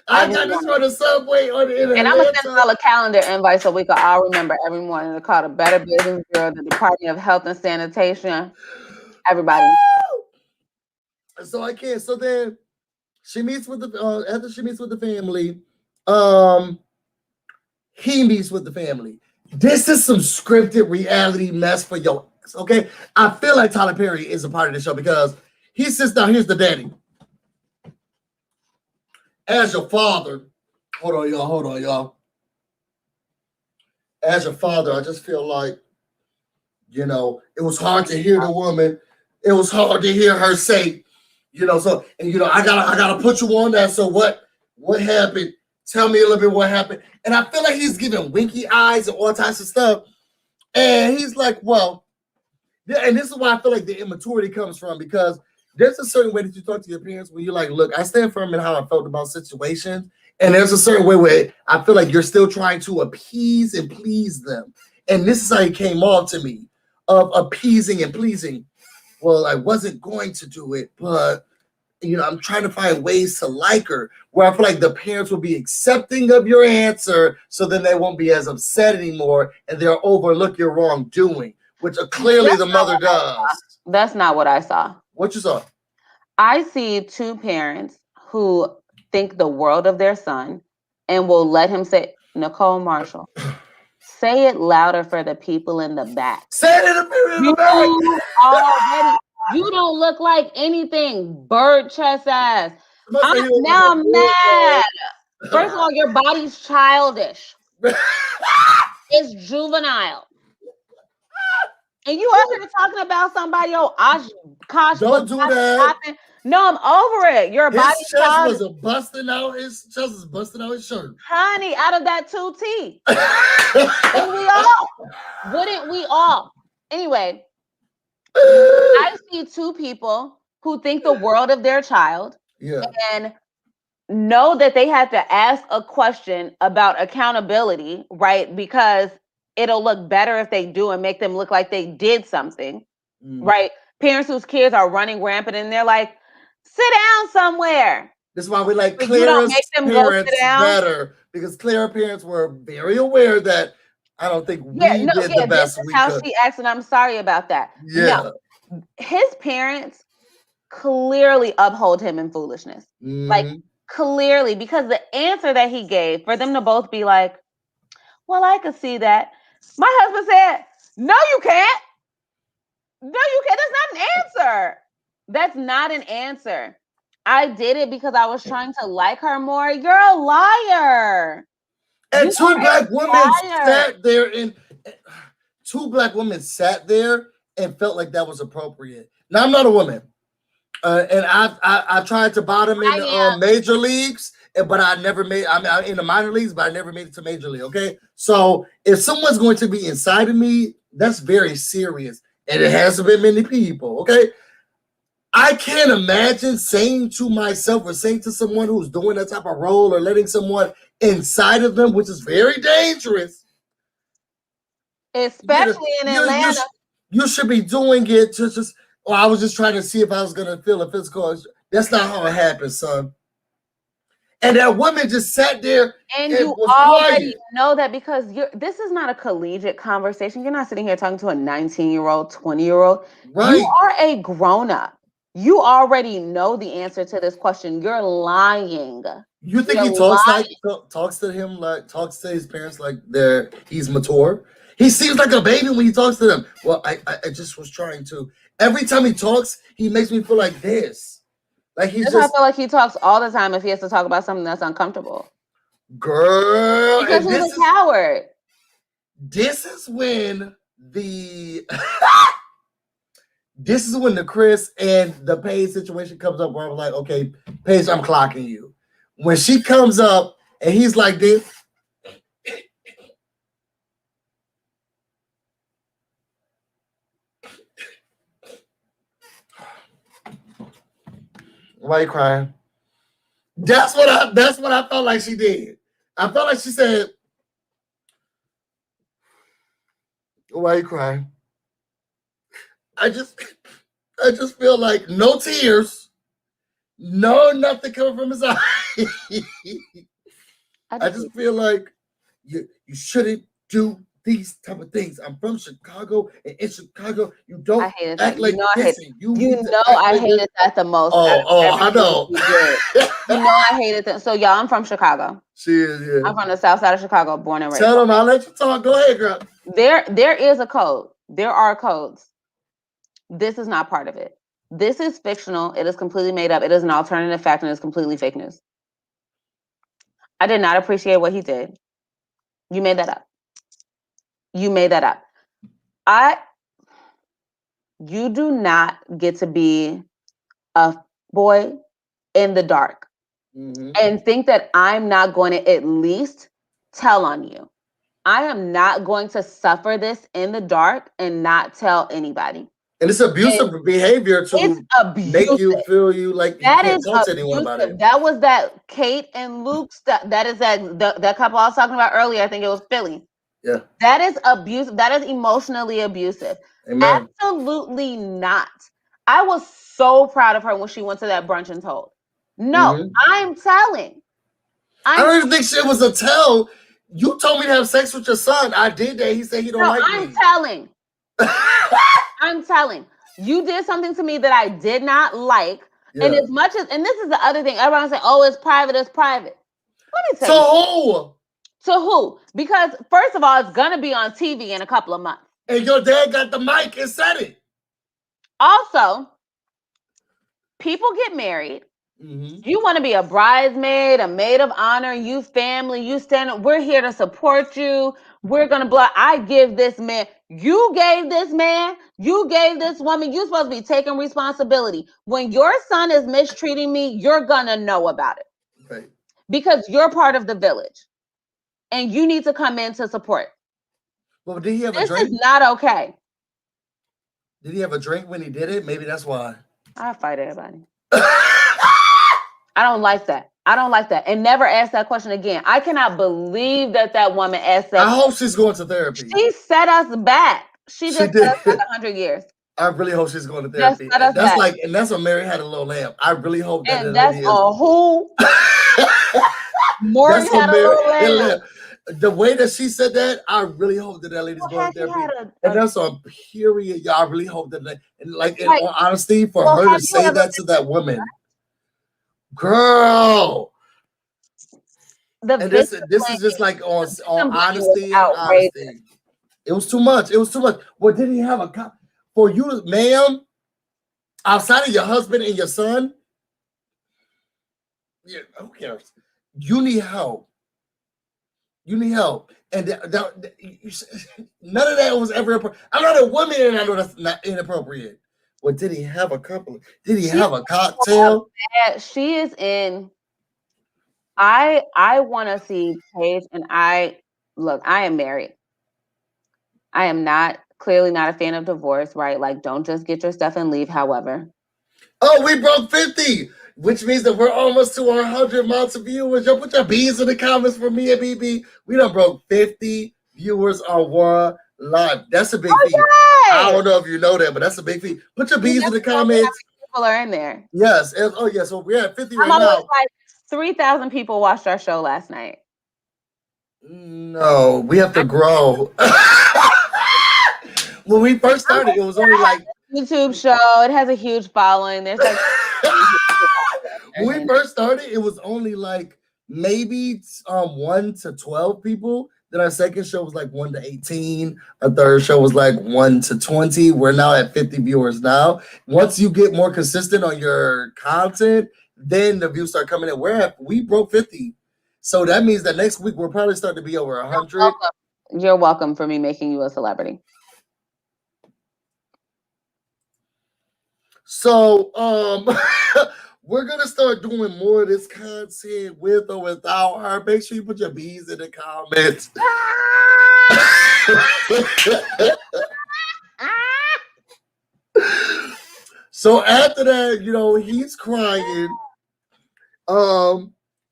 I got this from the subway on the internet. And I'm gonna send y'all a calendar invite so we can all remember every morning to call the Better Business Bureau, the Department of Health and Sanitation, everybody. So I can't. So then she meets with after she meets with the family, he meets with the family. This is some scripted reality mess for your ass, okay? I feel like Tyler Perry is a part of the show because he sits down. Here's the daddy. As your father, hold on, y'all. As your father, I just feel like, it was hard to hear the woman. It was hard to hear her say, so, and I gotta put you on that. So what happened? Tell me a little bit what happened. And I feel like he's giving winky eyes and all types of stuff. And he's like, well, yeah, and this is why I feel like the immaturity comes from, because there's a certain way that you talk to your parents when you're like, look, I stand firm in how I felt about situations. And there's a certain way where I feel like you're still trying to appease and please them. And this is how it came off to me, of appeasing and pleasing. Well, I wasn't going to do it, but, I'm trying to find ways to like her, where I feel like the parents will be accepting of your answer, so then they won't be as upset anymore, and they'll overlook your wrongdoing, which clearly the mother does. That's not what I saw. What you saw? I see two parents who think the world of their son and will let him say, Nicole Marshall, say it louder for the people in the back. Say it in the back. You don't look like anything, bird chest ass. Now I'm mad. First of all, your body's childish. It's juvenile. And you out here talking about somebody, Oshkosh. Don't do that. No, I'm over it. Your body's childish. His chest was busting out his shirt. Honey, out of that 2T. Wouldn't we all? Anyway, I see two people who think the world of their child and know that they have to ask a question about accountability, right? Because it'll look better if they do and make them look like they did something, right? Parents whose kids are running rampant and they're like, sit down somewhere. This is why we like Clara's parents better, because Clara's parents were very aware that I don't think we did the best we how could. she asked, and I'm sorry about that. Yeah. No, his parents clearly uphold him in foolishness. Like, clearly, because the answer that he gave, for them to both be like, well, I could see that. My husband said, no, you can't. No, you can't. That's not an answer. That's not an answer. I did it because I was trying to like her more. You're a liar. And two black women sat there and felt like that was appropriate. Now, I'm not a woman. And I tried to bottom in major leagues, but I never made. I'm in the minor leagues, but I never made it to major league. Okay, so if someone's going to be inside of me, that's very serious, and it hasn't been many people. Okay, I can't imagine saying to myself or saying to someone who's doing that type of role or letting someone inside of them, which is very dangerous, especially in Atlanta. You should be doing it to just. Or I was just trying to see if I was gonna feel a physical. That's not how it happens, son. And that woman just sat there and you already know that because this is not a collegiate conversation. You're not sitting here talking to a 19-year-old, 20-year-old. Right. You are a grown-up. You already know the answer to this question. You're lying. You think he talks to his parents like he's mature? He seems like a baby when he talks to them. Well, I just was trying to. Every time he talks, he makes me feel like this. Like I feel like he talks all the time if he has to talk about something that's uncomfortable. Girl, because he's a coward. This is when the Chris and the Paige situation comes up where I'm like, okay, Paige, I'm clocking you. When she comes up and he's like this. Why are you crying? That's what I felt like she did. I felt like she said, why are you crying? I just feel like no tears, nothing coming from his eye. I just feel like you shouldn't do these type of things. I'm from Chicago, and in Chicago, you don't act like this. I hated that the most. I know. I hated that. So, y'all, I'm from Chicago. She is, yeah. I'm from the south side of Chicago, born and raised. Tell them, I'll let you talk. Go ahead, girl. There is a code. There are codes. This is not part of it. This is fictional. It is completely made up. It is an alternative fact, and it's completely fake news. I did not appreciate what he did. You made that up. You do not get to be a boy in the dark and think that I'm not going to at least tell on you. I am not going to suffer this in the dark and not tell anybody. And it's abusive behavior to make you feel you like you can't talk to anyone about it. That was that Kate and Luke stuff. That is that couple I was talking about earlier. I think it was Philly. Yeah. That is abusive. That is emotionally abusive. Amen. Absolutely not. I was so proud of her when she went to that brunch and told. No, I'm telling. I don't even think it was a tell. You told me to have sex with your son. I did that. He said he don't like me. I'm telling. I'm telling. You did something to me that I did not like. Yeah. And as much as, and this is the other thing, everyone say, oh, it's private, it's private. Let me tell you. who? To who? Because first of all, it's going to be on TV in a couple of months. And your dad got the mic and said it. Also, people get married. You want to be a bridesmaid, a maid of honor, you family, you stand up. We're here to support you. We're going to I give this man, you gave this man, you gave this woman, you're supposed to be taking responsibility. When your son is mistreating me, you're going to know about it. Right. Because you're part of the village. And you need to come in to support. Well, did he have a drink? This is not okay. Did he have a drink when he did it? Maybe that's why. I fight everybody. I don't like that. And never ask that question again. I cannot believe that woman asked that. I hope she's going to therapy. She set us back. She set us back 100 years. I really hope she's going to therapy. And that's when Mary had a little lamb. I really hope that. And that's a who. Maury had a little lamb. the way that she said that, I really hope that lady's going to therapy. And that's on period. Y'all, I really hope that, and like, in all honesty, for her to say that to that woman, girl. And this is just like on honesty and honesty. It was too much. It was too much. Well, did he have a cop for you, ma'am? Outside of your husband and your son? Yeah, who cares? You need help. You need help. And none of that was ever. I'm not a woman, and I know that's not inappropriate. Well, did he have a couple? Did he have a cocktail? She is in. I want to see Paige, and I am married. I am clearly not a fan of divorce, right? Like, don't just get your stuff and leave. However, oh, we broke 50, which means that we're almost to our 100 months of viewers. Y'all put your B's in the comments for me and BB. We done broke 50 viewers on one live. That's a big feat. I don't know if you know that, but that's a big feat. Put your B's in the comments. People are in there. Yes. Oh, yes. So we're at 50 right now. Like 3,000 people watched our show last night. No, we have to grow. When we first started, it was only like YouTube show. It has a huge following. There's like when we first started, it was only like maybe 1 to 12 people. Then our second show was like 1 to 18. Our third show was like 1 to 20. We're now at 50 viewers now. Once you get more consistent on your content, then the views start coming in. We broke 50. So that means that next week we'll probably start to be over 100. You're welcome for me making you a celebrity. So we're gonna start doing more of this content with or without her. Make sure you put your B's in the comments. So after that, he's crying.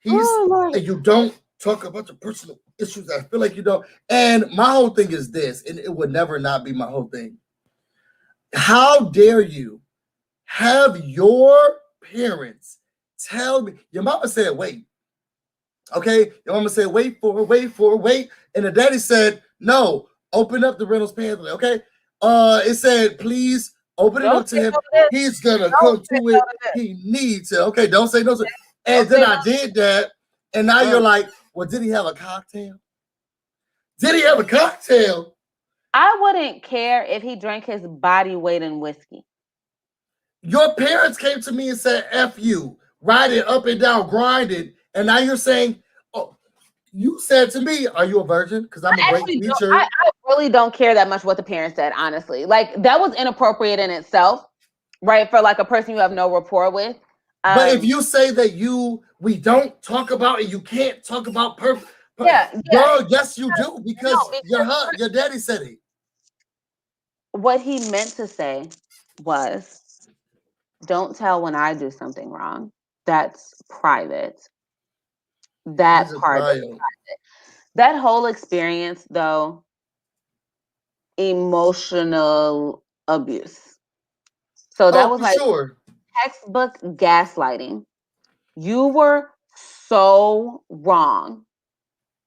You don't talk about your personal issues. I feel like you don't. And my whole thing is this, and it would never not be my whole thing. How dare you have your parents tell me? Your mama said, wait. Okay? Your mama said, wait. And the daddy said, no, open up the Reynolds pamphlet. Okay? It said, please open it up to him. He's gonna come to it. He needs it. Okay, don't say no. And then I did that. And now you're like, well, did he have a cocktail? Did he have a cocktail? I wouldn't care if he drank his body weight in whiskey. Your parents came to me and said, F you, ride it up and down, grind it. And now you're saying, oh, you said to me, are you a virgin? Because I'm a great teacher. I really don't care that much what the parents said, honestly. Like, that was inappropriate in itself, right? For like a person you have no rapport with. But if you say that we don't talk about it, you can't talk about girl, yes, you do, because your daddy said it. What he meant to say was, don't tell when I do something wrong. That's private. That part is private. That whole experience, though, emotional abuse. So that was like textbook gaslighting. You were so wrong.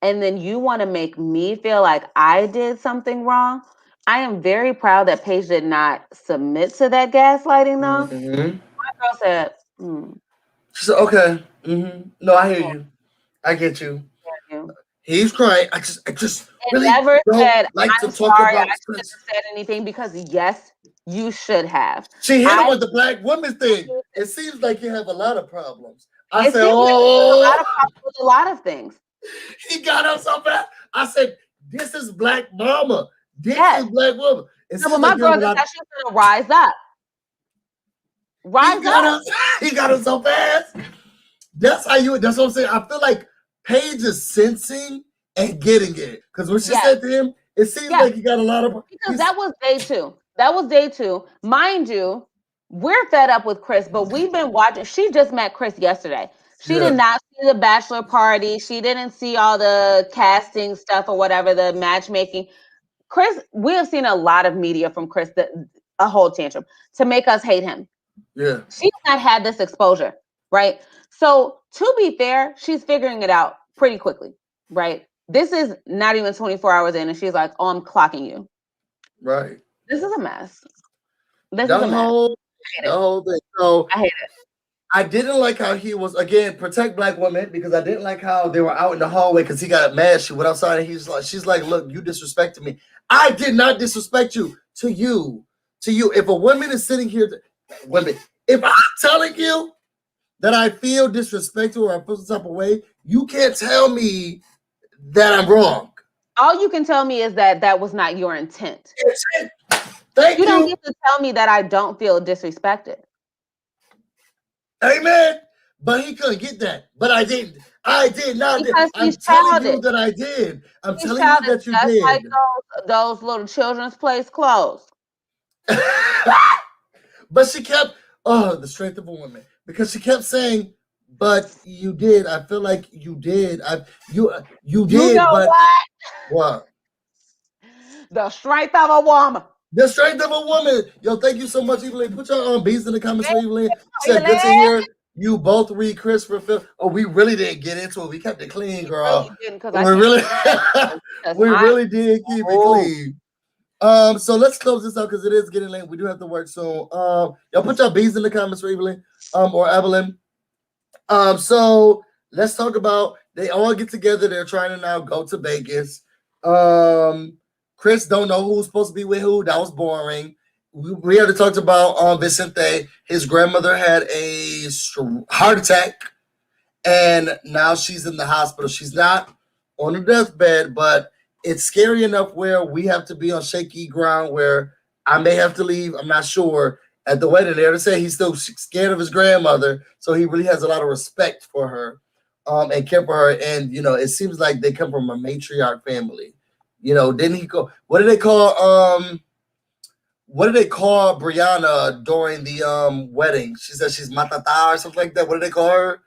And then you want to make me feel like I did something wrong. I am very proud that Paige did not submit to that gaslighting, though. Mm-hmm. My girl said, She said, okay. Mm-hmm. No, I hear you. I get you. He's crying. I just really never said, like to talk about. I shouldn't have said anything, because yes, you should have. She hit him with the black woman thing. It seems like you have a lot of problems. I said, a lot of problems with a lot of things. He got up so fast. I said, this is black mama. This is black woman. No, my girl just thought she was gonna rise up. He got up so fast. That's what I'm saying. I feel like Paige is sensing and getting it. Because when she said to him, it seems like he got a lot of. Because that was day 2. That was day 2. Mind you, we're fed up with Chris, but we've been watching. She just met Chris yesterday. She did not see the bachelor party. She didn't see all the casting stuff or whatever, the matchmaking. Chris, we have seen a lot of media from Chris, a whole tantrum, to make us hate him. Yeah. She's not had this exposure, right? So to be fair, she's figuring it out pretty quickly, right? This is not even 24 hours in, and she's like, "Oh, I'm clocking you." Right. This is a mess. This The is a mess. whole thing. So I hate it. I didn't like how he was, again, protect black women, because I didn't like how they were out in the hallway because he got mad. She went outside and she's like, look, you disrespected me. I did not disrespect you. To you. If a woman is sitting here, if I'm telling you that I feel disrespected or I feel some type of way, you can't tell me that I'm wrong. All you can tell me is that was not your intent. Thank you. You don't get to tell me that I don't feel disrespected. Amen. But he couldn't get that. But I didn't. I did not. I'm telling you that I did. I'm telling you that you did. Like those little children's place clothes. But she kept, the strength of a woman, because she kept saying, but you did. I feel like you did. You did. You know but what? The strength of a woman. The strength of a woman. Yo, thank you so much, Evelyn. Put your bees in the comments for Evelyn. Said, good to hear you both read Christopher film. Oh, we really didn't get into it. We kept it clean, girl. We really did keep it clean. So let's close this out because it is getting late. We do have to work soon. Y'all put your bees in the comments for Evelyn, or Evelyn. So let's talk about, they all get together. They're trying to now go to Vegas. Chris don't know who's supposed to be with who. That was boring. We had to talk about Vincent. His grandmother had a heart attack, and now she's in the hospital. She's not on her deathbed, but it's scary enough where we have to be on shaky ground, where I may have to leave. I'm not sure. At the wedding, they say he's still scared of his grandmother, so he really has a lot of respect for her, and care for her. And it seems like they come from a matriarch family. Didn't he go? What did they call Brianna during the wedding? She said she's matata or something like that. What did they call her?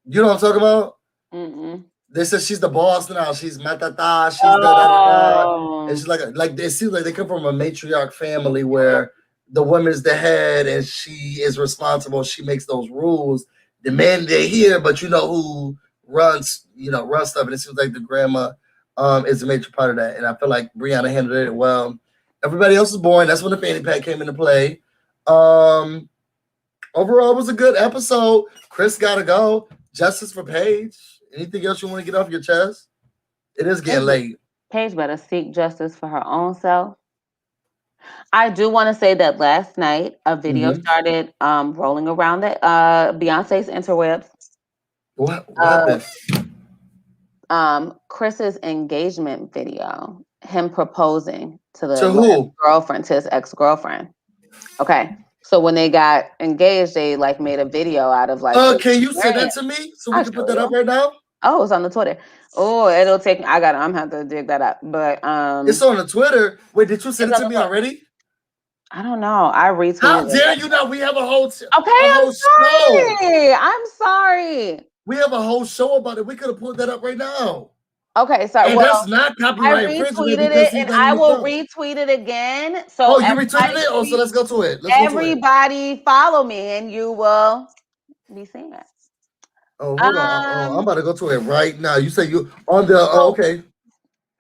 You know what I'm talking about? Mm-mm. They said she's the boss now. She's matata. She's da. And she's like it seems like they come from a matriarch family where the woman's the head and she is responsible. She makes those rules. The men, they're here, but who runs stuff. And it seems like the grandma is a major part of that. And I feel like Brianna handled it well. Everybody else is boring. That's when the fanny pack came into play. Overall, it was a good episode. Chris gotta go. Justice for Paige. Anything else you want to get off your chest? It is getting late. Paige better seek justice for her own self. I do want to say that last night a video started rolling around the Beyonce's interwebs. What happened? Chris's engagement video, him proposing to his ex-girlfriend. Okay. So when they got engaged, they made a video out of can you send that to me so we can put that up right now? Oh, it's on the Twitter. Oh, it'll take me. I'm gonna have to dig that up. But it's on the Twitter. Wait, did you send it to me already? I don't know. I retweeted. How dare you not? We have a whole okay. I'm sorry. I'm sorry. We have a whole show about it. We could have pulled that up right now. Okay, sorry. And that's not copyright infringement because it, and I will retweet it again. So you retweeted it? Oh, so let's go to it. Everybody follow me, and you will be seeing it. Oh, hold on. I'm about to go to it right now. You say you on the okay.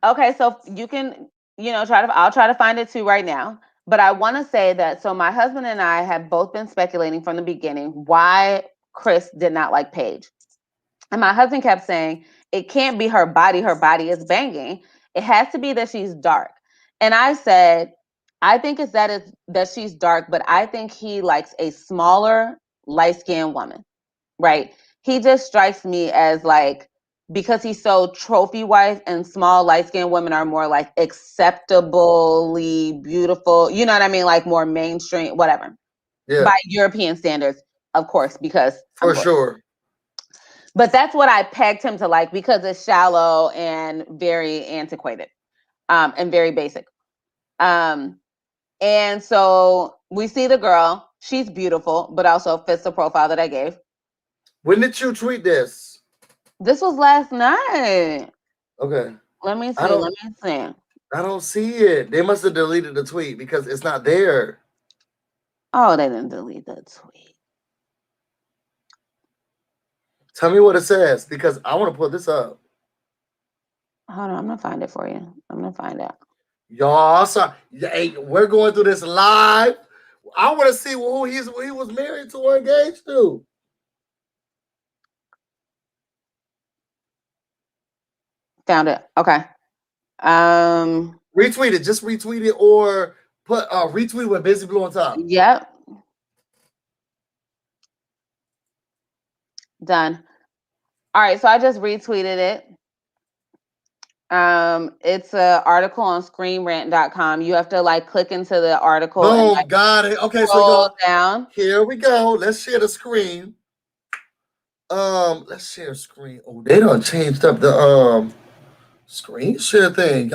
Okay, so you can I'll try to find it too right now. But I want to say that so my husband and I have both been speculating from the beginning why Chris did not like Paige. And my husband kept saying, it can't be her body. Her body is banging. It has to be that she's dark. And I said, I think it's that she's dark, but I think he likes a smaller, light-skinned woman, right? He just strikes me as because he's so trophy wife and small, light-skinned women are more acceptably beautiful. You know what I mean? More mainstream, whatever. Yeah. By European standards, of course, because for sure. But that's what I pegged him to because it's shallow and very antiquated, and very basic. And so we see the girl. She's beautiful, but also fits the profile that I gave. When did you tweet this? This was last night. Okay. Let me see. I don't see it. They must have deleted the tweet because it's not there. Oh, they didn't delete the tweet. Tell me what it says because I want to put this up. Hold on, I'm gonna find it for you. I'm gonna find out. Y'all, hey, we're going through this live. I want to see who he was married to or engaged to. Found it. Okay. Retweet it. Just retweet it or put retweet with BusyBlu on top. Yep. Done. All right, so I just retweeted it. It's an article on screenrant.com. You have to like click into the article. Boom, and, like, got it. Okay, so scroll down. Here we go. Let's share the screen. Let's share screen. Oh, they done changed up the screen share thing.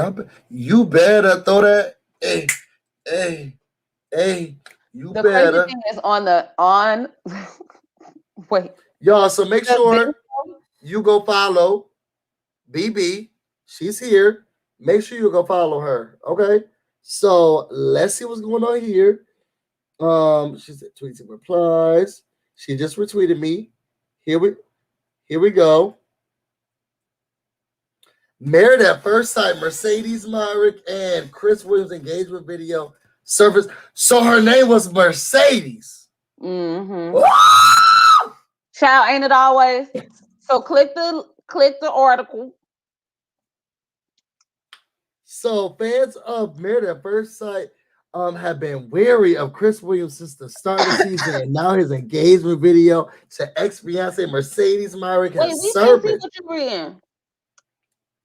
You better throw that. Hey, you the better. crazy thing is on wait. Y'all, so make sure you go follow BB. She's here. Make sure you go follow her. Okay. So let's see what's going on here. She said tweets and replies. She just retweeted me. Here we go. Married at First Sight, Mercedes Myrick and Chris Williams engagement video surfaced. So her name was Mercedes. Mm-hmm. Child, ain't it always? So click the article. So fans of Married at First Sight have been wary of Chris Williams since the start of the season, and now his engagement video to ex-fiance Mercedes Myrick has surfaced. Can't see what you're reading.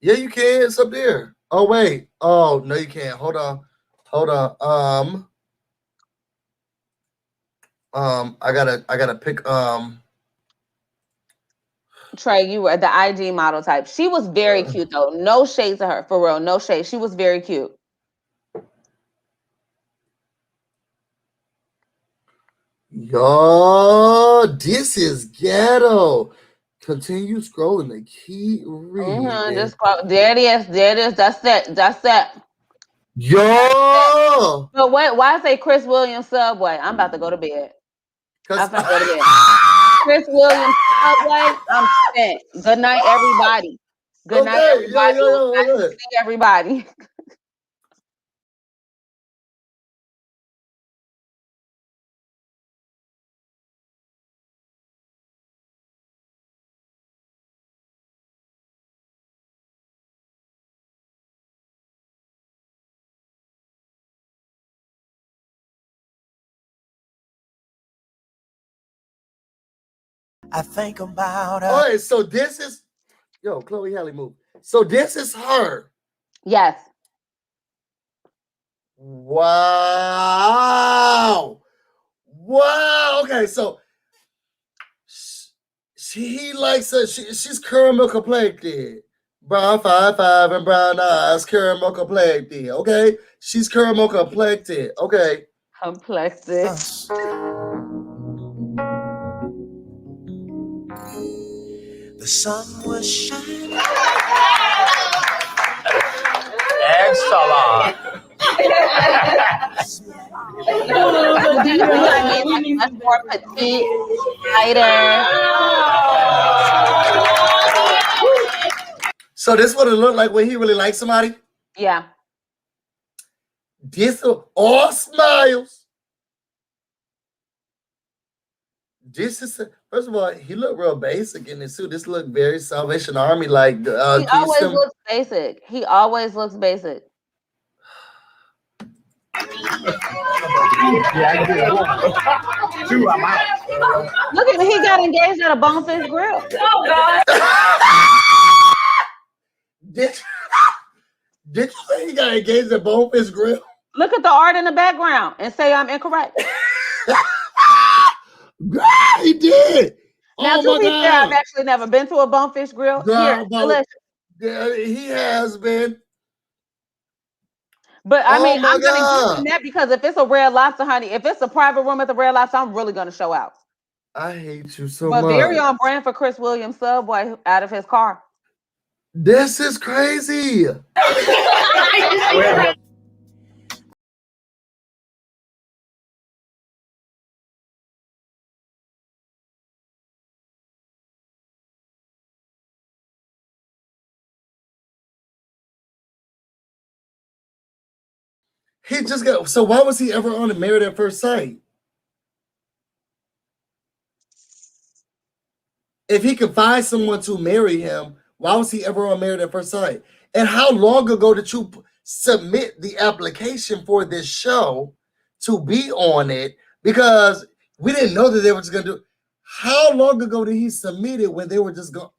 Yeah, you can. It's up there. Oh wait. Oh no, you can't. Hold on. I gotta pick. Trey, you were the IG model type. She was very cute though. No shade to her, for real. No shade. She was very cute. Yo, this is ghetto. Continue scrolling the key read. Just there it is. There it is. That's that. Yo. But why say Chris Williams Subway? I'm about to go to bed. I'm about to go to bed. Chris Williams Subway. I'm spent. Good night, everybody. Good night, everybody. Nice to see everybody. I think about it. All right, so this is Chloe Halle move. So this is her. Yes. Wow. Okay, so he likes her. She's caramel complected. Brown 5'5" and brown eyes, caramel complected. Okay, she's caramel complected. Okay. Complected. The sun was shining. Excellent. Much more petite, lighter. So this what it looked like when he really liked somebody? Yeah. This all smiles. This is first of all, he looked real basic in this suit. This looked very Salvation Army like. He always looks basic. He always looks basic. Look at him. He got engaged at a Bonefish Grill. Oh God. Did you say he got engaged at Bonefish Grill? Look at the art in the background and say I'm incorrect. Girl, he did. Now, to be fair, I've actually never been to a Bonefish Grill. Girl, delicious. He has been. But I mean, I'm gonna give him that because if it's a Red Lobster, honey, if it's a private room at the Red Lobster, I'm really gonna show out. I hate you so much. But very on brand for Chris Williams Subway out of his car. This is crazy. He just got. So why was he ever on a Married at First Sight? If he could find someone to marry him, why was he ever on Married at First Sight? And how long ago did you submit the application for this show to be on it? Because we didn't know that they were just going to do. How long ago did he submit it when they were just going?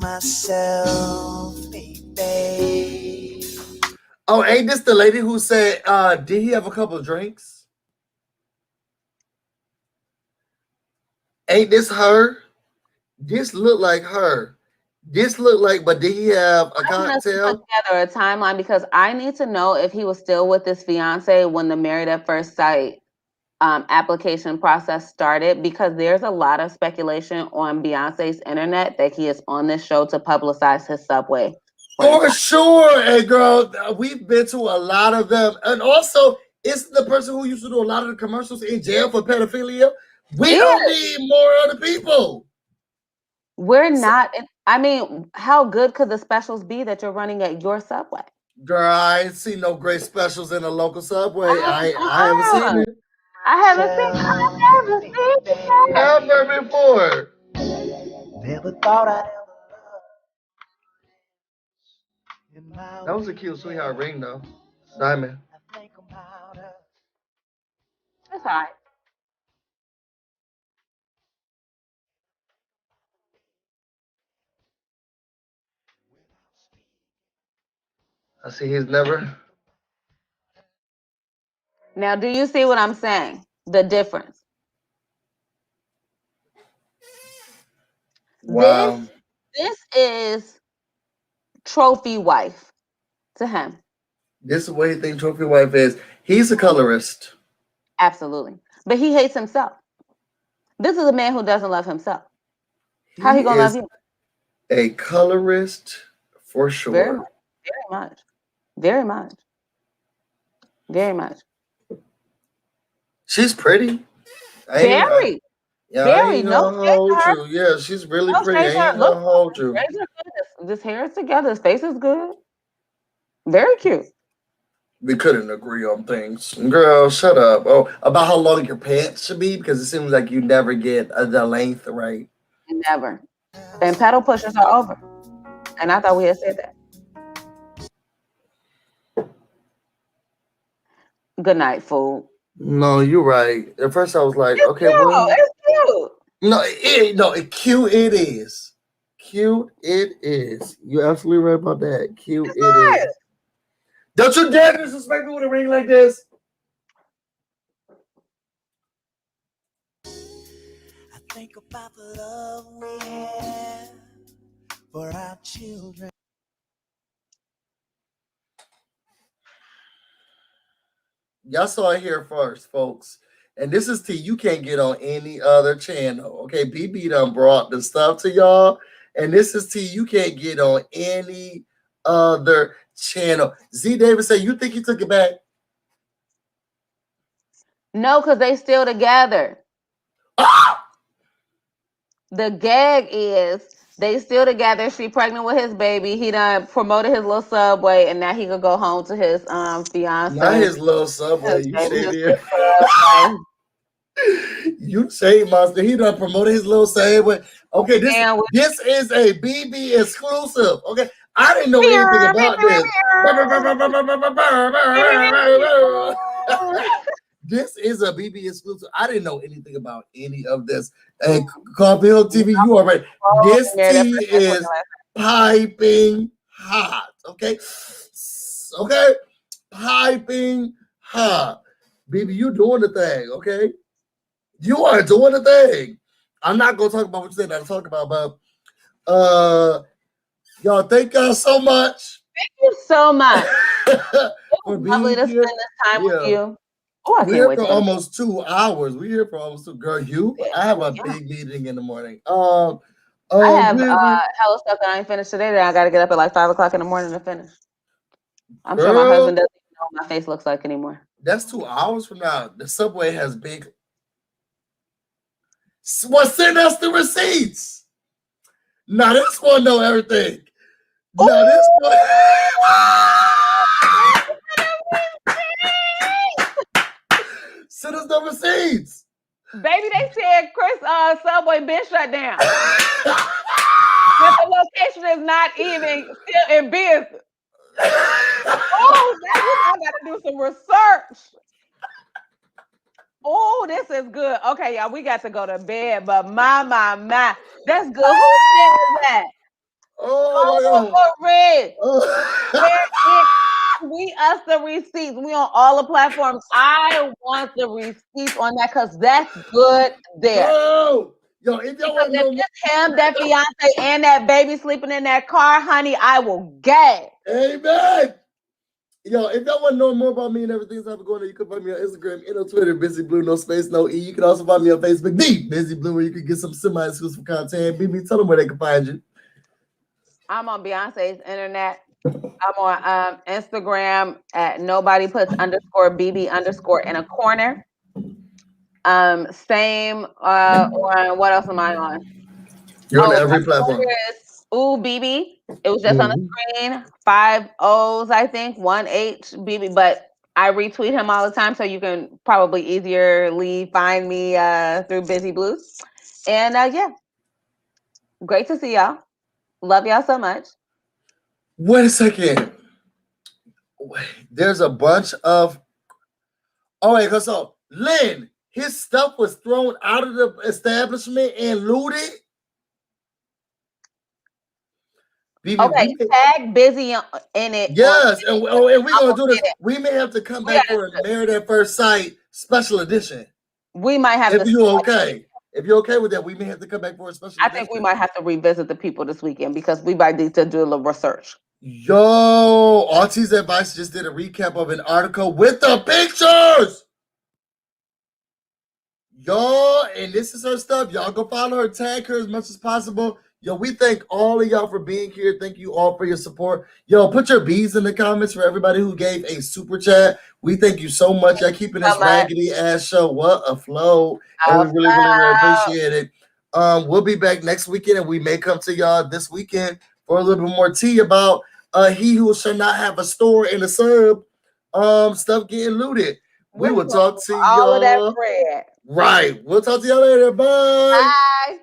Myself, baby. Oh, ain't this the lady who said, did he have a couple of drinks? Ain't this her? This look like her. This look like, but did he have a cocktail? Put together a timeline because I need to know if he was still with his fiance when the Married at First Sight application process started, because there's a lot of speculation on Beyonce's internet that he is on this show to publicize his Subway. For sure, hey girl, we've been to a lot of them, and also it's the person who used to do a lot of the commercials in jail for pedophilia. We don't need more other people. We're not. I mean, how good could the specials be that you're running at your Subway? Girl, I ain't seen no great specials in a local Subway. I haven't seen it. I haven't seen it. Never before. Never thought I'd ever. That was a cute sweetheart ring, though. Diamond. That's all right. I see he's never. Now, do you see what I'm saying? The difference. Wow. This is trophy wife to him. This is what he thinks trophy wife is. He's a colorist. Absolutely. But he hates himself. This is a man who doesn't love himself. How he gonna love you? A colorist for sure. Very much. Very much. Very much. Very much. She's pretty. Very. Very. No, yeah, she's really pretty. I ain't gonna hold you. This hair is together. His face is good. Very cute. We couldn't agree on things. Girl, shut up. Oh, about how long your pants should be, because it seems like you never get the length right. Never. And pedal pushers are over. And I thought we had said that. Good night, fool. No, you're right. At first I was like, it's okay, well, it's cute. No, cute it is. Cute it is. You're absolutely right about that. Cute it is. Don't you dare disrespect me with a ring like this. I think about the love we have for our children. Y'all saw it here first, folks. And this is tea you can't get on any other channel. Okay, BB done brought the stuff to y'all. And this is tea you can't get on any other channel. Z Davis said, you think he took it back? No, because they still together. The gag is they still together. She pregnant with his baby. He done promoted his little Subway, and now he could go home to his fiance. Not his little Subway. You shady. You shade monster. He done promoted his little Subway. Okay, this is a BB exclusive. Okay, I didn't know anything about this. This is a BB exclusive. I didn't know anything about any of this. And Coffee Hill TV, you are right. This tea is piping hot. Okay, okay, piping hot. BB, you doing the thing? Okay, you are doing the thing. I'm not gonna talk about what you said. I'm talking about, but y'all, thank y'all so much. Thank you so much. It was lovely to spend this time with you. Oh, we're here for almost 2 hours. We're here for almost 2. Girl, I have a big meeting in the morning. I have hella stuff that I ain't finished today that I got to get up at like 5 o'clock in the morning to finish. I'm sure my husband doesn't even know what my face looks like anymore. That's 2 hours from now. The Subway has big. Well, send us the receipts. Now this one know everything. Now this one. Send us the receipts. Baby, they said Chris Subway been shut down. But the location is not even still in business. Oh, now you know I gotta do some research. Oh, this is good. Okay, y'all, we got to go to bed, but my, that's good. Who said that? Oh my God. Marie. Oh. We us the receipts. We on all the platforms. I want the receipts on that because that's good there. Oh, yo, if y'all want to know, it's him, that fiance, and that baby sleeping in that car, honey, I will gag. Amen. Yo, if y'all want to know more about me and everything that's going on, you can find me on Instagram and on Twitter, BusyBlu, no space, no E. You can also find me on Facebook, the BusyBlu, where you can get some semi-exclusive content. BB, tell them where they can find you. I'm on Beyonce's internet. I'm on Instagram at nobody puts _BB_ in a corner. Same on what else am I on? You're on every platform. Ooh, BB. It was just on the screen. 5 O's, I think. 1 H, BB. But I retweet him all the time, so you can probably easily find me through BusyBlu. And yeah, great to see y'all. Love y'all so much. Wait a second. There's a bunch of. Oh wait, so Lynn, his stuff was thrown out of the establishment and looted. BB, okay, tag Busy in it. Yes, and we're gonna do this. We may have to come back for a Married at First Sight special edition. We might have if you're okay. If you're okay with that, we may have to come back for a special edition. I think we might have to revisit the people this weekend because we might need to do a little research. Yo, Auntie's Advice just did a recap of an article with the pictures. Yo, and this is her stuff. Y'all go follow her, tag her as much as possible. Yo, we thank all of y'all for being here. Thank you all for your support. Yo, put your B's in the comments for everybody who gave a super chat. We thank you so much. Y'all keeping this raggedy ass show. What a flow. And we really appreciate it. We'll be back next weekend, and we may come to y'all this weekend for a little bit more tea about he who shall not have a store in a sub stuff getting looted. We will talk to y'all. All of that bread. Right. We'll talk to y'all later. Bye. Bye.